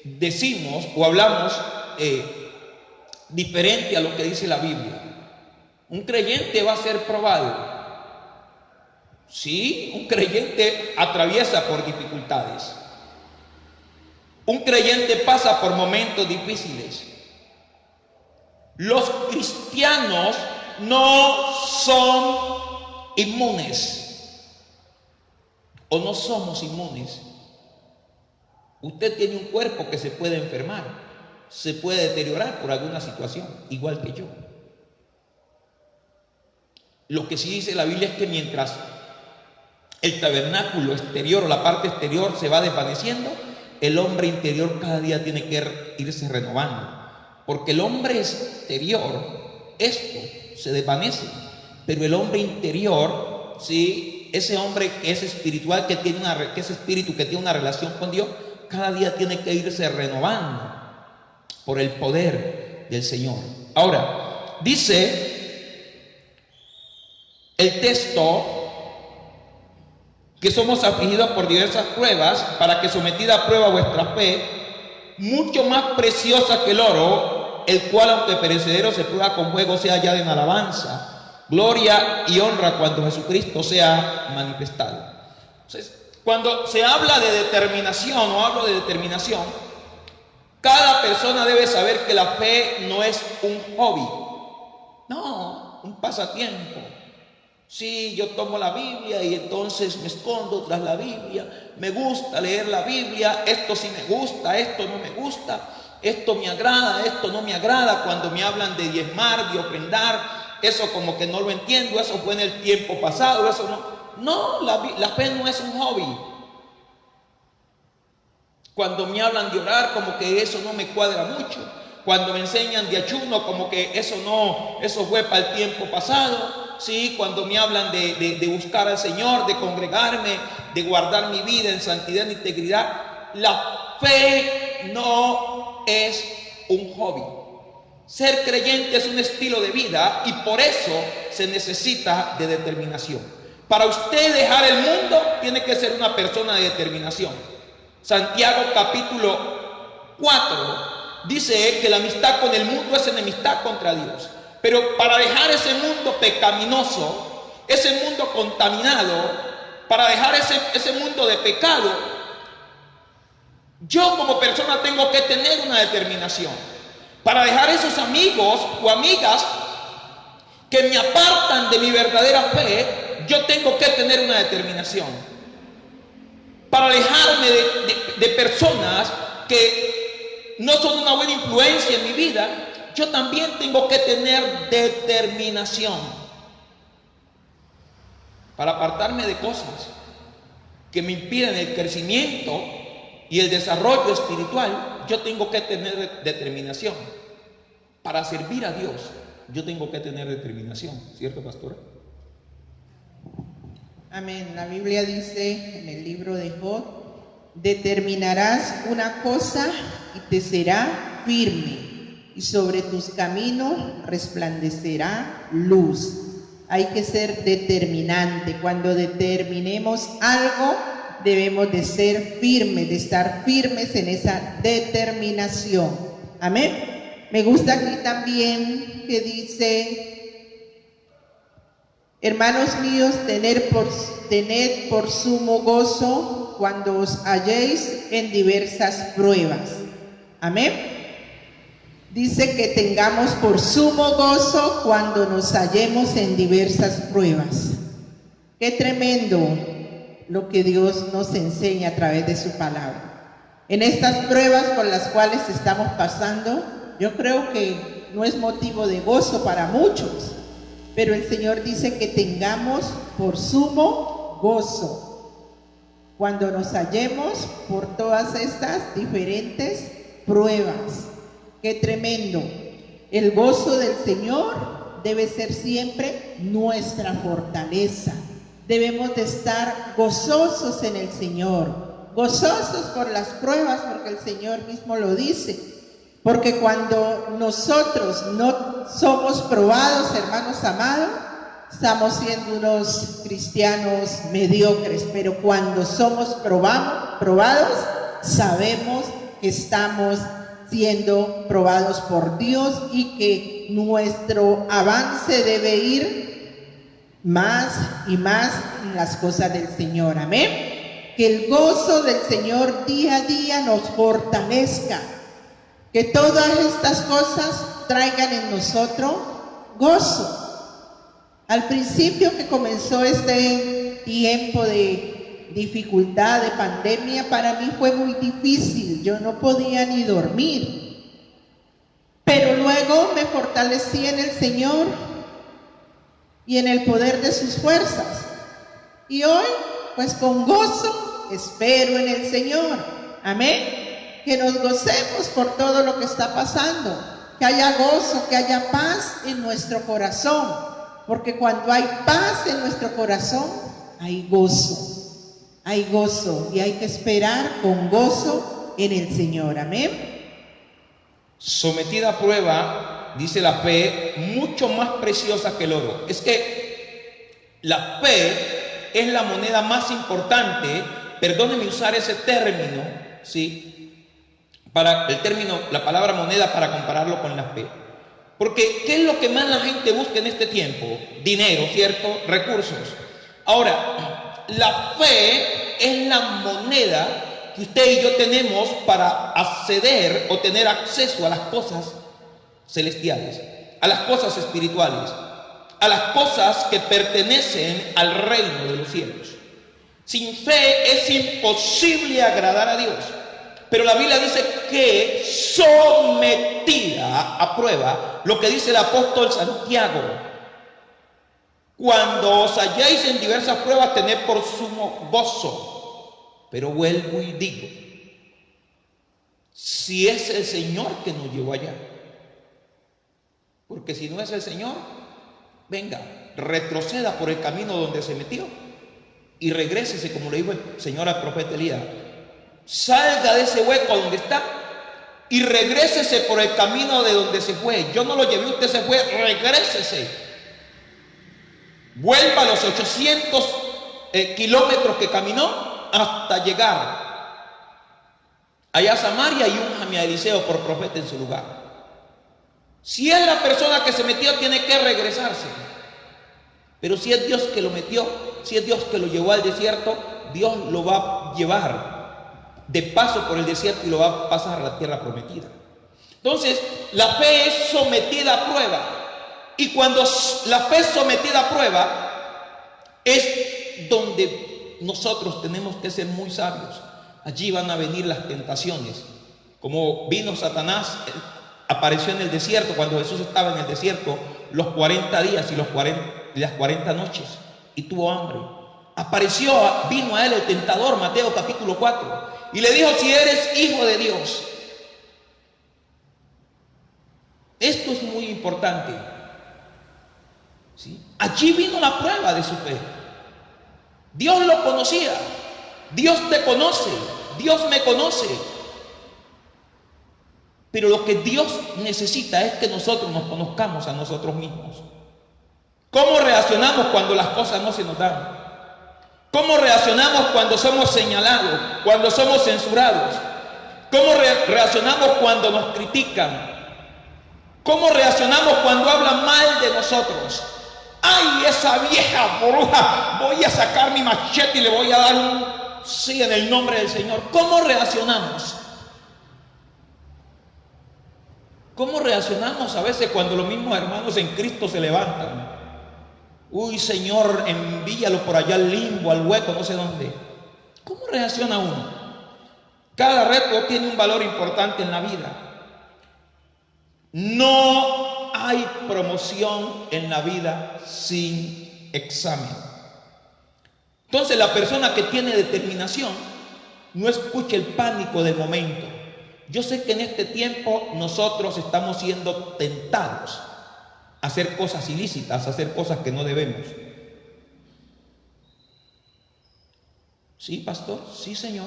B: decimos o hablamos diferente a lo que dice la Biblia. Un creyente va a ser probado. Sí, un creyente atraviesa por dificultades. Un creyente pasa por momentos difíciles. Los cristianos no son inmunes, o no somos inmunes. Usted tiene un cuerpo que se puede enfermar, se puede deteriorar por alguna situación, igual que yo. Lo que sí dice la Biblia es que mientras el tabernáculo exterior o la parte exterior se va desvaneciendo, el hombre interior cada día tiene que irse renovando. Porque el hombre exterior, esto se desvanece, pero el hombre interior, ¿sí? Ese hombre que es espiritual, que es espíritu, que tiene una relación con Dios, cada día tiene que irse renovando por el poder del Señor. Ahora, dice el texto que somos afligidos por diversas pruebas, para que sometida a prueba vuestra fe, mucho más preciosa que el oro, el cual aunque perecedero se prueba con fuego, sea hallada en alabanza, gloria y honra cuando Jesucristo sea manifestado. Entonces, cuando se habla de determinación o hablo de determinación, cada persona debe saber que la fe no es un hobby, no, un pasatiempo. Sí, yo tomo la Biblia y entonces me escondo tras la Biblia, me gusta leer la Biblia, esto sí me gusta, esto no me gusta, esto me agrada, esto no me agrada. Cuando me hablan de diezmar, de ofrendar, eso como que no lo entiendo, eso fue en el tiempo pasado, eso no. No, la fe no es un hobby. Cuando me hablan de orar, como que eso no me cuadra mucho. Cuando me enseñan de ayuno, como que eso no, eso fue para el tiempo pasado. Sí, cuando me hablan de buscar al Señor, de congregarme, de guardar mi vida en santidad e integridad, la fe no es un hobby. Ser creyente es un estilo de vida y por eso se necesita de determinación. Para usted dejar el mundo, tiene que ser una persona de determinación. Santiago capítulo 4 dice que la amistad con el mundo es enemistad contra Dios. Pero para dejar ese mundo pecaminoso, ese mundo contaminado, para dejar ese mundo de pecado, Yo como persona tengo que tener una determinación para dejar esos amigos o amigas que me apartan de mi verdadera fe. Yo tengo que tener una determinación para alejarme de personas que no son una buena influencia en mi vida. Yo también tengo que tener determinación para apartarme de cosas que me impiden el crecimiento y el desarrollo espiritual. Yo tengo que tener determinación para servir a Dios. Yo tengo que tener determinación, ¿cierto, pastora?
A: Amén. La Biblia dice en el libro de Job: determinarás una cosa y te será firme, y sobre tus caminos resplandecerá luz. Hay que ser determinante. Cuando determinemos algo, debemos de ser firmes, de estar firmes en esa determinación. Amén. Me gusta aquí también que dice: hermanos míos, tened por sumo gozo cuando os halléis en diversas pruebas. Amén. Dice que tengamos por sumo gozo cuando nos hallemos en diversas pruebas. Qué tremendo lo que Dios nos enseña a través de su palabra. En estas pruebas por las cuales estamos pasando, yo creo que no es motivo de gozo para muchos, pero el Señor dice que tengamos por sumo gozo cuando nos hallemos por todas estas diferentes pruebas. Qué tremendo. El gozo del Señor debe ser siempre nuestra fortaleza. Debemos de estar gozosos en el Señor, gozosos por las pruebas, porque el Señor mismo lo dice. Porque cuando nosotros no somos probados, hermanos amados, estamos siendo unos cristianos mediocres. Pero cuando somos probados, sabemos que estamos siendo probados por Dios y que nuestro avance debe ir más y más en las cosas del Señor. Amén. Que el gozo del Señor día a día nos fortalezca. Que todas estas cosas traigan en nosotros gozo. Al principio que comenzó este tiempo de dificultad, de pandemia, para mí fue muy difícil. Yo no podía ni dormir. Pero luego me fortalecí en el Señor y en el poder de sus fuerzas. Y hoy, pues con gozo, espero en el Señor. Amén. Que nos gocemos por todo lo que está pasando, que haya gozo, que haya paz en nuestro corazón, porque cuando hay paz en nuestro corazón, hay gozo y hay que esperar con gozo en el Señor. Amén.
B: Sometida a prueba, dice la fe, mucho más preciosa que el oro. Es que la fe es la moneda más importante, perdónenme usar ese término, ¿sí? Para el término, la palabra moneda, para compararlo con la fe. Porque ¿qué es lo que más la gente busca en este tiempo? Dinero, ¿cierto? Recursos. Ahora, la fe es la moneda que usted y yo tenemos para acceder o tener acceso a las cosas celestiales, a las cosas espirituales, a las cosas que pertenecen al reino de los cielos. Sin fe es imposible agradar a Dios. Pero la Biblia dice que sometida a prueba, lo que dice el apóstol Santiago: cuando os halléis en diversas pruebas, tened por sumo gozo. Pero vuelvo y digo, si es el Señor que nos llevó allá, porque si no es el Señor, venga, retroceda por el camino donde se metió y regrésese, como le dijo el Señor al profeta Elías. Salga de ese hueco donde está y regrésese por el camino de donde se fue. Yo no lo llevé, usted se fue, regrésese. Vuelva a los 800 kilómetros que caminó hasta llegar allá a Samaria, y únjame a Eliseo por profeta en su lugar. Si es la persona que se metió, tiene que regresarse. Pero si es Dios que lo metió, si es Dios que lo llevó al desierto, Dios lo va a llevar de paso por el desierto y lo va a pasar a la tierra prometida. Entonces, la fe es sometida a prueba. Y cuando la fe es sometida a prueba, es donde nosotros tenemos que ser muy sabios. Allí van a venir las tentaciones. Como vino Satanás, apareció en el desierto, cuando Jesús estaba en el desierto, los 40 días y las 40 noches, y tuvo hambre. Vino a él el tentador, Mateo capítulo 4, y le dijo: si eres hijo de Dios. Esto es muy importante, ¿sí? Allí vino la prueba de su fe. Dios lo conocía, Dios te conoce, Dios me conoce. Pero lo que Dios necesita es que nosotros nos conozcamos a nosotros mismos. ¿Cómo reaccionamos cuando las cosas no se nos dan? ¿Cómo reaccionamos cuando somos señalados, cuando somos censurados? ¿Cómo reaccionamos cuando nos critican? ¿Cómo reaccionamos cuando hablan mal de nosotros? ¡Ay, esa vieja bruja! Voy a sacar mi machete y le voy a dar un sí en el nombre del Señor. ¿Cómo reaccionamos? ¿Cómo reaccionamos a veces cuando los mismos hermanos en Cristo se levantan? Uy, Señor, envíalo por allá al limbo, al hueco, no sé dónde. ¿Cómo reacciona uno? Cada reto tiene un valor importante en la vida. No hay promoción en la vida sin examen. Entonces, la persona que tiene determinación no escucha el pánico del momento. Yo sé que en este tiempo nosotros estamos siendo tentados a hacer cosas ilícitas, a hacer cosas que no debemos. Sí, pastor, sí, Señor.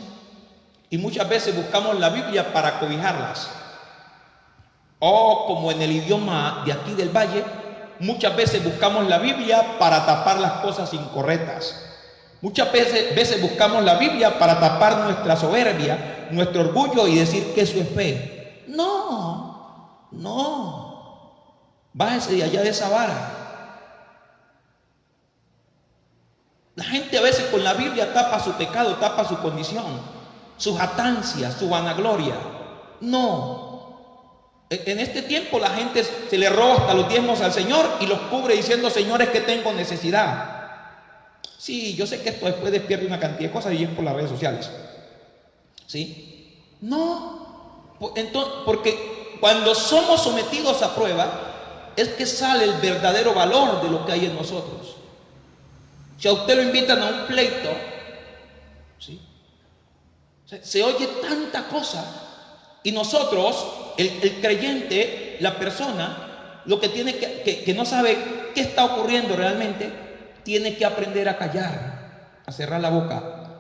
B: Y muchas veces buscamos la Biblia para cobijarlas. O como en el idioma de aquí del valle, muchas veces buscamos la Biblia para tapar las cosas incorrectas. Muchas veces buscamos la Biblia para tapar nuestra soberbia, nuestro orgullo y decir que eso es fe. No, bájese de allá de esa vara. La gente a veces con la Biblia tapa su pecado, tapa su condición, sus jactancias, su vanagloria. No. En este tiempo la gente se le roba hasta los diezmos al Señor y los cubre diciendo: Señor, es que tengo necesidad. Sí, yo sé que esto después despierte una cantidad de cosas y es por las redes sociales. ¿Sí? No. Entonces, porque cuando somos sometidos a prueba es que sale el verdadero valor de lo que hay en nosotros. Si a usted lo invitan a un pleito, ¿sí?, se oye tanta cosa. Y nosotros, el creyente, la persona, lo que tiene que no sabe qué está ocurriendo realmente, tiene que aprender a callar, a cerrar la boca.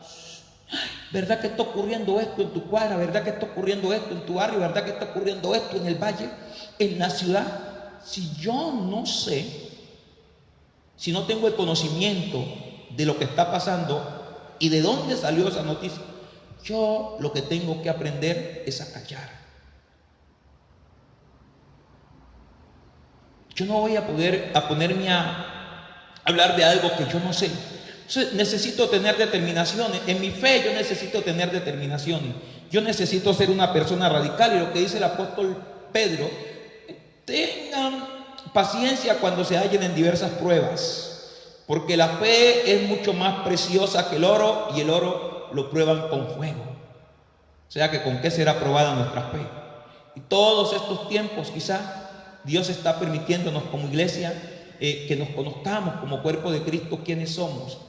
B: ¿Verdad que está ocurriendo esto en tu cuadra? ¿Verdad que está ocurriendo esto en tu barrio? ¿Verdad que está ocurriendo esto en el valle, en la ciudad? Si yo no sé, si no tengo el conocimiento de lo que está pasando y de dónde salió esa noticia, yo lo que tengo que aprender es a callar. Yo no voy a ponerme a hablar de algo que yo no sé. Entonces, necesito tener determinaciones. En mi fe yo necesito tener determinaciones. Yo necesito ser una persona radical. Y lo que dice el apóstol Pedro: tengan paciencia cuando se hallen en diversas pruebas, porque la fe es mucho más preciosa que el oro, y el oro lo prueban con fuego. O sea que ¿con qué será probada nuestra fe? Y todos estos tiempos quizá Dios está permitiéndonos como iglesia que nos conozcamos como cuerpo de Cristo quiénes somos.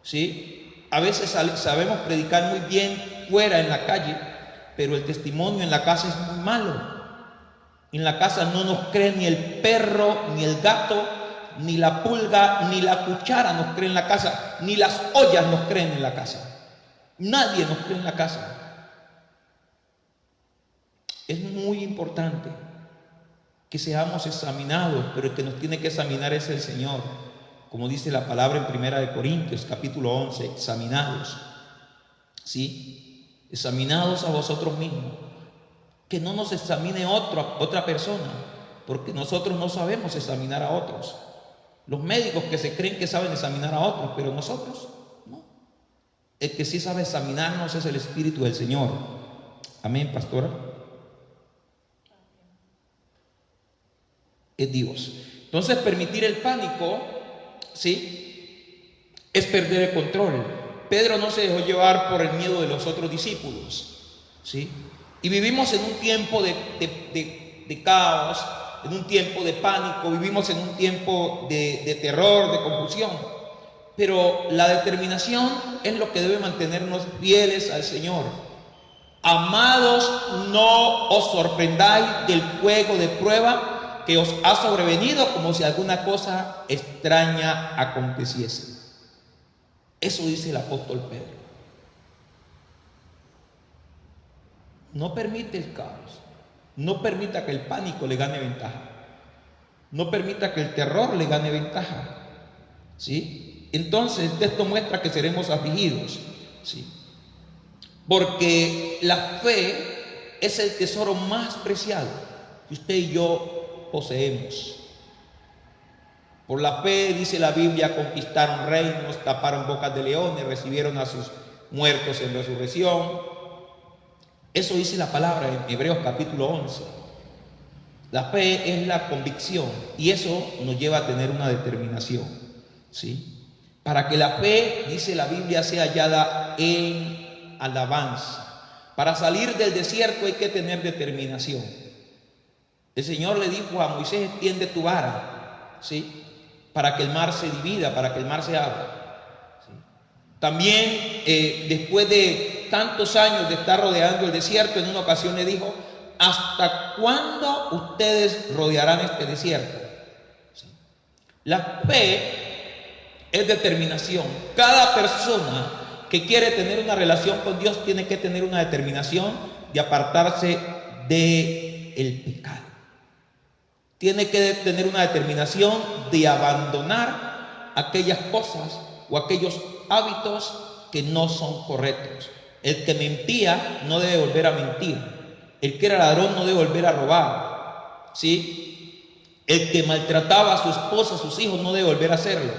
B: ¿Sí? A veces sabemos predicar muy bien fuera en la calle, pero el testimonio en la casa es muy malo. En la casa no nos cree ni el perro, ni el gato, ni la pulga, ni la cuchara nos cree en la casa, ni las ollas nos creen en la casa. Nadie nos cree en la casa. Es muy importante que seamos examinados, pero el que nos tiene que examinar es el Señor. Como dice la palabra en 1 Corintios capítulo 11, examinados. ¿Sí? Examinados a vosotros mismos. Que no nos examine otra persona, porque nosotros no sabemos examinar a otros. Los médicos que se creen que saben examinar a otros, pero nosotros no. El que sí sabe examinarnos es el Espíritu del Señor. Amén, pastora. Es Dios. Entonces, permitir el pánico, ¿sí?, es perder el control. Pedro no se dejó llevar por el miedo de los otros discípulos, ¿sí? Y vivimos en un tiempo de caos, en un tiempo de pánico, vivimos en un tiempo de terror, de confusión. Pero la determinación es lo que debe mantenernos fieles al Señor. Amados, no os sorprendáis del fuego de prueba que os ha sobrevenido como si alguna cosa extraña aconteciese. Eso dice el apóstol Pedro. No permite el caos, no permita que el pánico le gane ventaja, no permita que el terror le gane ventaja, ¿sí? Entonces el texto muestra que seremos afligidos, ¿sí? Porque la fe es el tesoro más preciado que usted y yo poseemos. Por la fe, dice la Biblia, conquistaron reinos, taparon bocas de leones, recibieron a sus muertos en resurrección. Eso dice la palabra en Hebreos capítulo 11. La fe es la convicción y eso nos lleva a tener una determinación, ¿sí? Para que la fe, dice la Biblia, sea hallada en alabanza. Para salir del desierto hay que tener determinación. El Señor le dijo a Moisés: extiende tu vara, ¿sí?, para que el mar se divida, para que el mar se abra, ¿sí? También después de tantos años de estar rodeando el desierto, en una ocasión le dijo: ¿hasta cuándo ustedes rodearán este desierto? ¿Sí? La fe es determinación. Cada persona que quiere tener una relación con Dios tiene que tener una determinación de apartarse del pecado. Tiene que tener una determinación de abandonar aquellas cosas o aquellos hábitos que no son correctos. El que mentía no debe volver a mentir. El que era ladrón no debe volver a robar, ¿sí? El que maltrataba a su esposa, a sus hijos, no debe volver a hacerlo.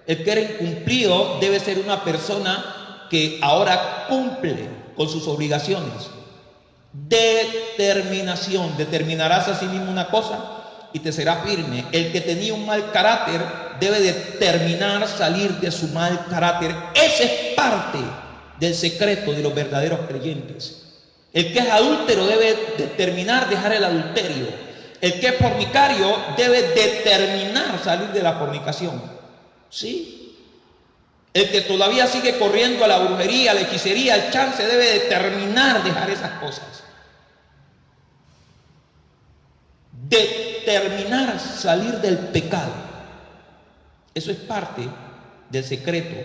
B: El que era incumplido debe ser una persona que ahora cumple con sus obligaciones. Determinación. Determinarás a sí mismo una cosa y te será firme. El que tenía un mal carácter debe determinar salir de su mal carácter. Ese es parte del secreto de los verdaderos creyentes. El que es adúltero debe determinar dejar el adulterio. El que es fornicario debe determinar salir de la fornicación, ¿sí? El que todavía sigue corriendo a la brujería, a la hechicería, al chance, debe determinar dejar esas cosas. Determinar salir del pecado. Eso es parte del secreto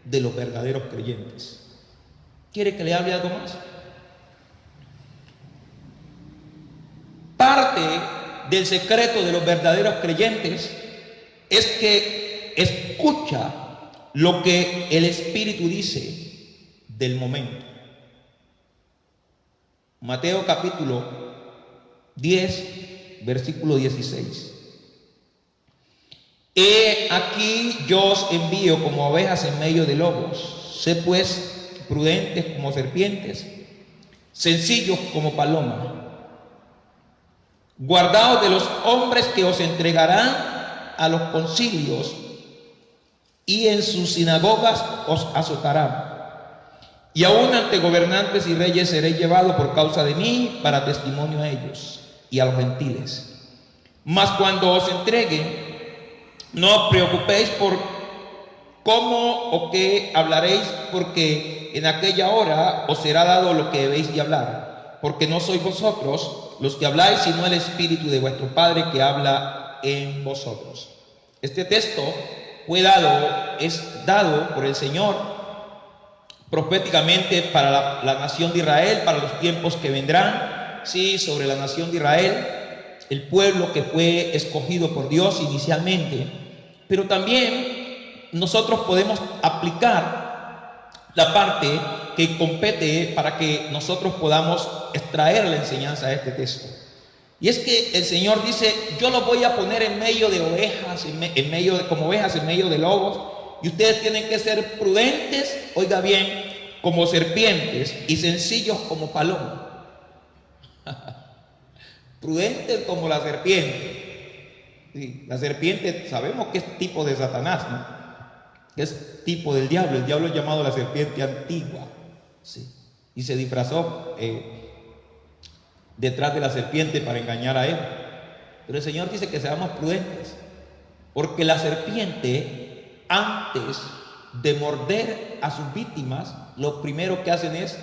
B: de los verdaderos creyentes. ¿Quiere que le hable algo más? Parte del secreto de los verdaderos creyentes es que escucha lo que el Espíritu dice del momento. Mateo capítulo 10, versículo 16. He aquí yo os envío como ovejas en medio de lobos. Sed pues prudentes como serpientes, sencillos como palomas. Guardaos de los hombres que os entregarán a los concilios y en sus sinagogas os azotarán. Y aún ante gobernantes y reyes seréis llevados por causa de mí para testimonio a ellos y a los gentiles. Mas cuando os entreguen, no os preocupéis por cómo o qué hablaréis, porque en aquella hora os será dado lo que debéis de hablar, porque no sois vosotros los que habláis, sino el Espíritu de vuestro Padre que habla en vosotros. Este texto es dado por el Señor proféticamente para la nación de Israel, para los tiempos que vendrán, sí, sobre la nación de Israel, el pueblo que fue escogido por Dios inicialmente. Pero también nosotros podemos aplicar la parte que compete para que nosotros podamos extraer la enseñanza de este texto. Y es que el Señor dice: yo los voy a poner en medio de ovejas, como ovejas en medio de lobos, Y ustedes tienen que ser prudentes, oiga bien, como serpientes y sencillos como palomas. Prudentes como la serpiente. Sí, la serpiente sabemos que es tipo de Satanás, ¿no? Es tipo del diablo. El diablo es llamado la serpiente antigua. Sí. Y se disfrazó detrás de la serpiente para engañar a él. Pero el Señor dice que seamos prudentes, porque la serpiente, antes de morder a sus víctimas, lo primero que hacen es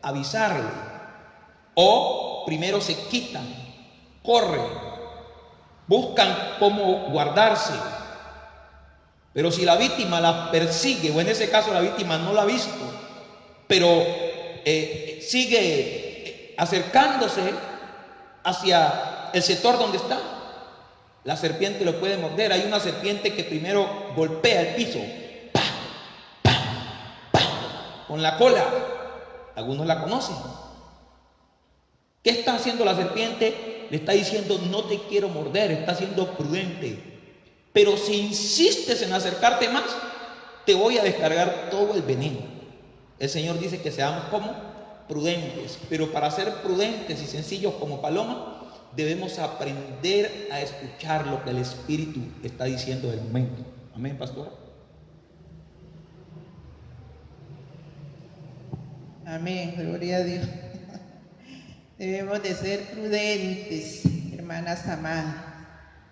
B: avisarle, o primero se quitan, corren, buscan cómo guardarse. Pero si la víctima la persigue, o en ese caso la víctima no la ha visto, pero sigue acercándose hacia el sector donde está, la serpiente lo puede morder. Hay una serpiente que primero golpea el piso, ¡pah! ¡pah! ¡pah! Con la cola. Algunos la conocen. ¿Qué está haciendo la serpiente? Le está diciendo: no te quiero morder, está siendo prudente. Pero si insistes en acercarte más, te voy a descargar todo el veneno. El Señor dice que seamos como prudentes, pero para ser prudentes y sencillos como paloma, debemos aprender a escuchar lo que el Espíritu está diciendo del momento. Amén, pastora.
A: Amén, gloria a Dios. Debemos de ser prudentes, hermanas amadas.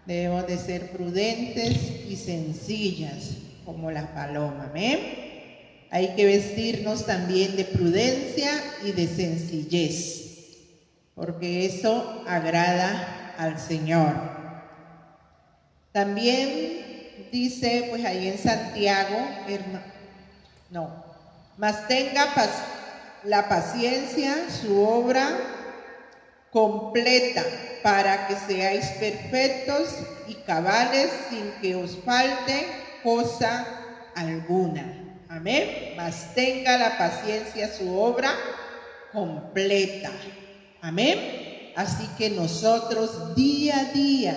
A: Debemos de ser prudentes y sencillas como la paloma. Amén. Hay que vestirnos también de prudencia y de sencillez, porque eso agrada al Señor. También dice, pues ahí en Santiago, mas tenga la paciencia su obra completa, para que seáis perfectos y cabales, sin que os falte cosa alguna. Amén. Mas tenga la paciencia su obra completa. Amén. Así que nosotros día a día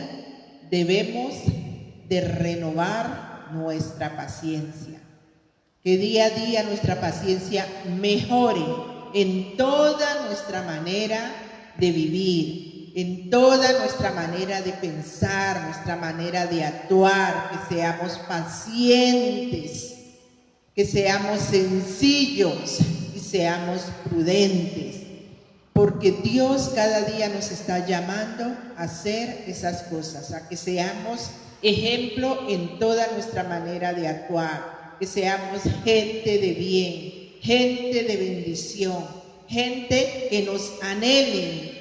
A: debemos de renovar nuestra paciencia. Que día a día nuestra paciencia mejore en toda nuestra manera de vivir, en toda nuestra manera de pensar, nuestra manera de actuar, que seamos pacientes, que seamos sencillos y seamos prudentes, porque Dios cada día nos está llamando a hacer esas cosas, a que seamos ejemplo en toda nuestra manera de actuar, que seamos gente de bien, gente de bendición, gente que nos anhelen,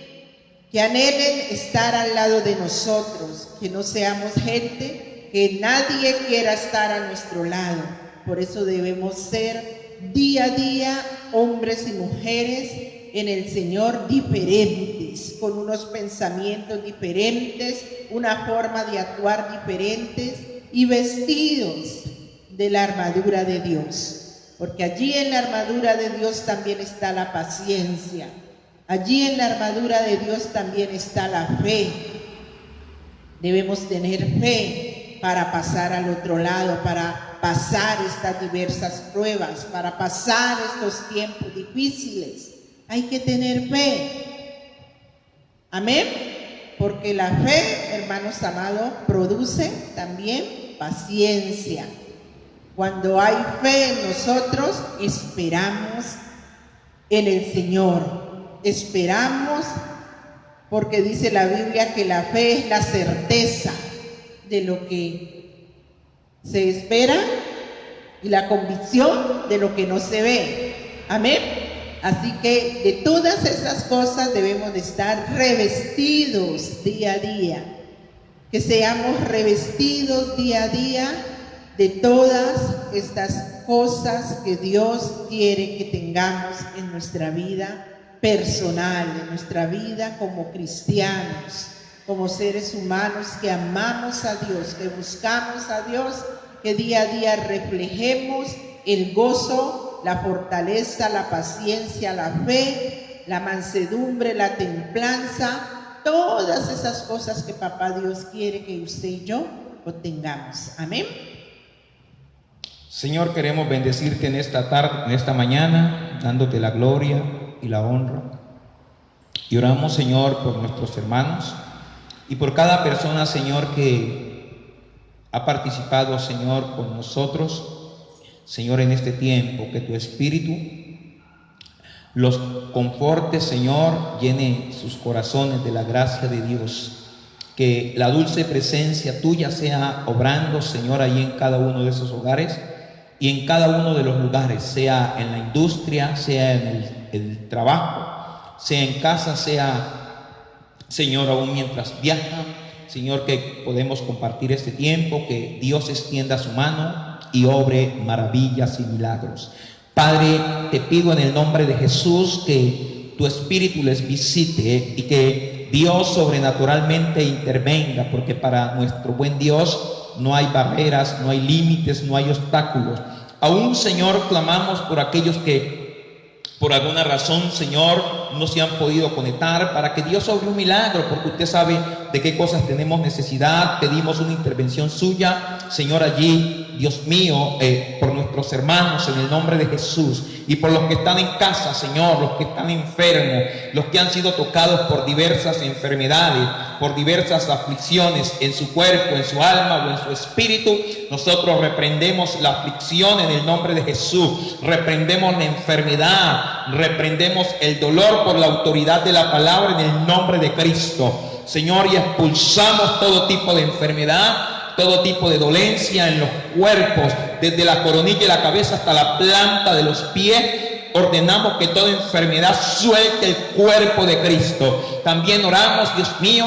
A: que anhelen estar al lado de nosotros, que no seamos gente que nadie quiera estar a nuestro lado. Por eso debemos ser día a día hombres y mujeres en el Señor diferentes, con unos pensamientos diferentes, una forma de actuar diferentes y vestidos de la armadura de Dios. Porque allí en la armadura de Dios también está la paciencia. Allí en la armadura de Dios también está la fe. Debemos tener fe para pasar al otro lado, para pasar estas diversas pruebas, para pasar estos tiempos difíciles. Hay que tener fe. Amén. Porque la fe, hermanos amados, produce también paciencia. Cuando hay fe en nosotros, esperamos en el Señor. Esperamos porque dice la Biblia que la fe es la certeza de lo que se espera y la convicción de lo que no se ve. Amén. Así que de todas esas cosas debemos de estar revestidos día a día. Que seamos revestidos día a día de todas estas cosas que Dios quiere que tengamos en nuestra vida personal, en nuestra vida como cristianos, como seres humanos que amamos a Dios, que buscamos a Dios, que día a día reflejemos el gozo, la fortaleza, la paciencia, la fe, la mansedumbre, la templanza, todas esas cosas que Papá Dios quiere que usted y yo obtengamos. Amén.
B: Señor, queremos bendecirte en esta tarde, en esta mañana, dándote la gloria y la honra. Y oramos, Señor, por nuestros hermanos y por cada persona, Señor, que ha participado, Señor, con nosotros, Señor, en este tiempo. Que tu Espíritu los conforte, Señor, llene sus corazones de la gracia de Dios. Que la dulce presencia tuya sea obrando, Señor, allí en cada uno de esos hogares y en cada uno de los lugares, sea en la industria, sea en el trabajo, sea en casa, sea, Señor, aún mientras viajan. Señor, que podemos compartir este tiempo, que Dios extienda su mano y obre maravillas y milagros. Padre, te pido en el nombre de Jesús que tu Espíritu les visite y que Dios sobrenaturalmente intervenga, porque para nuestro buen Dios no hay barreras, no hay límites, no hay obstáculos. Aún, Señor, clamamos por aquellos que por alguna razón, Señor, no se han podido conectar, para que Dios obre un milagro, porque usted sabe de qué cosas tenemos necesidad. Pedimos una intervención suya, Señor, allí, Dios mío, por nuestros hermanos en el nombre de Jesús, y por los que están en casa, Señor, los que están enfermos, los que han sido tocados por diversas enfermedades, por diversas aflicciones en su cuerpo, en su alma o en su espíritu. Nosotros reprendemos la aflicción en el nombre de Jesús, reprendemos la enfermedad, reprendemos el dolor por la autoridad de la palabra en el nombre de Cristo, Señor, y expulsamos todo tipo de enfermedad, todo tipo de dolencia en los cuerpos, desde la coronilla de la cabeza hasta la planta de los pies. Ordenamos que toda enfermedad suelte el cuerpo de Cristo. También oramos, Dios mío,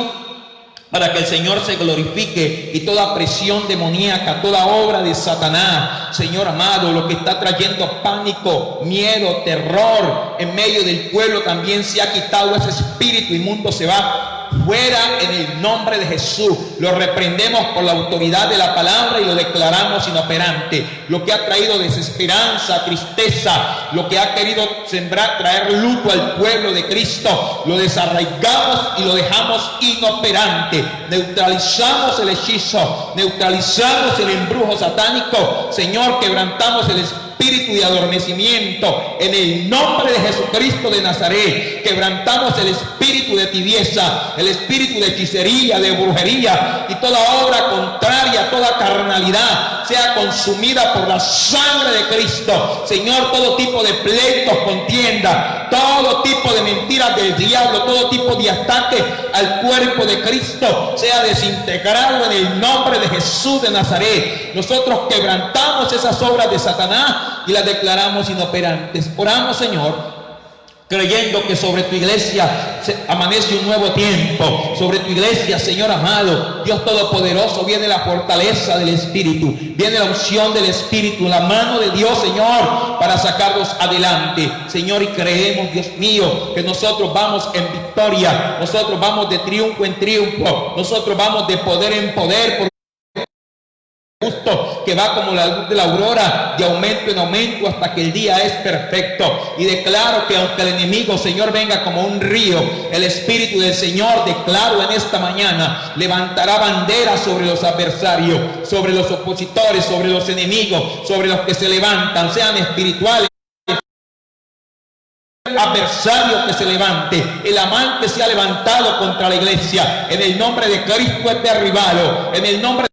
B: para que el Señor se glorifique y toda presión demoníaca, toda obra de Satanás, Señor amado, lo que está trayendo pánico, miedo, terror en medio del pueblo, también se ha quitado. Ese espíritu inmundo se va fuera en el nombre de Jesús. Lo reprendemos por la autoridad de la palabra y lo declaramos inoperante. Lo que ha traído desesperanza, tristeza, lo que ha querido sembrar, traer luto al pueblo de Cristo, lo desarraigamos y lo dejamos inoperante. Neutralizamos el hechizo, neutralizamos el embrujo satánico. Señor, quebrantamos el espíritu de adormecimiento en el nombre de Jesucristo de Nazaret. Quebrantamos el espíritu de tibieza, el espíritu de hechicería, de brujería, y toda obra contraria, toda carnalidad sea consumida por la sangre de Cristo. Señor, todo tipo de pleitos, contienda, todo tipo de mentiras del diablo, todo tipo de ataque al cuerpo de Cristo sea desintegrado en el nombre de Jesús de Nazaret. Nosotros quebrantamos esas obras de Satanás y las declaramos inoperantes. Oramos, Señor, creyendo que sobre tu iglesia amanece un nuevo tiempo. Sobre tu iglesia, Señor amado, Dios Todopoderoso, viene la fortaleza del Espíritu, viene la unción del Espíritu, la mano de Dios, Señor, para sacarlos adelante, Señor. Y creemos, Dios mío, que nosotros vamos en victoria, nosotros vamos de triunfo en triunfo, nosotros vamos de poder en poder, justo que va como la luz de la aurora, de aumento en aumento, hasta que el día es perfecto. Y declaro que aunque el enemigo, Señor, venga como un río, el Espíritu del Señor, declaro en esta mañana, levantará banderas sobre los adversarios, sobre los opositores, sobre los enemigos, sobre los que se levantan, sean espirituales, adversario que se levante. El amante se ha levantado contra la iglesia, en el nombre de Cristo es derribado, en el nombre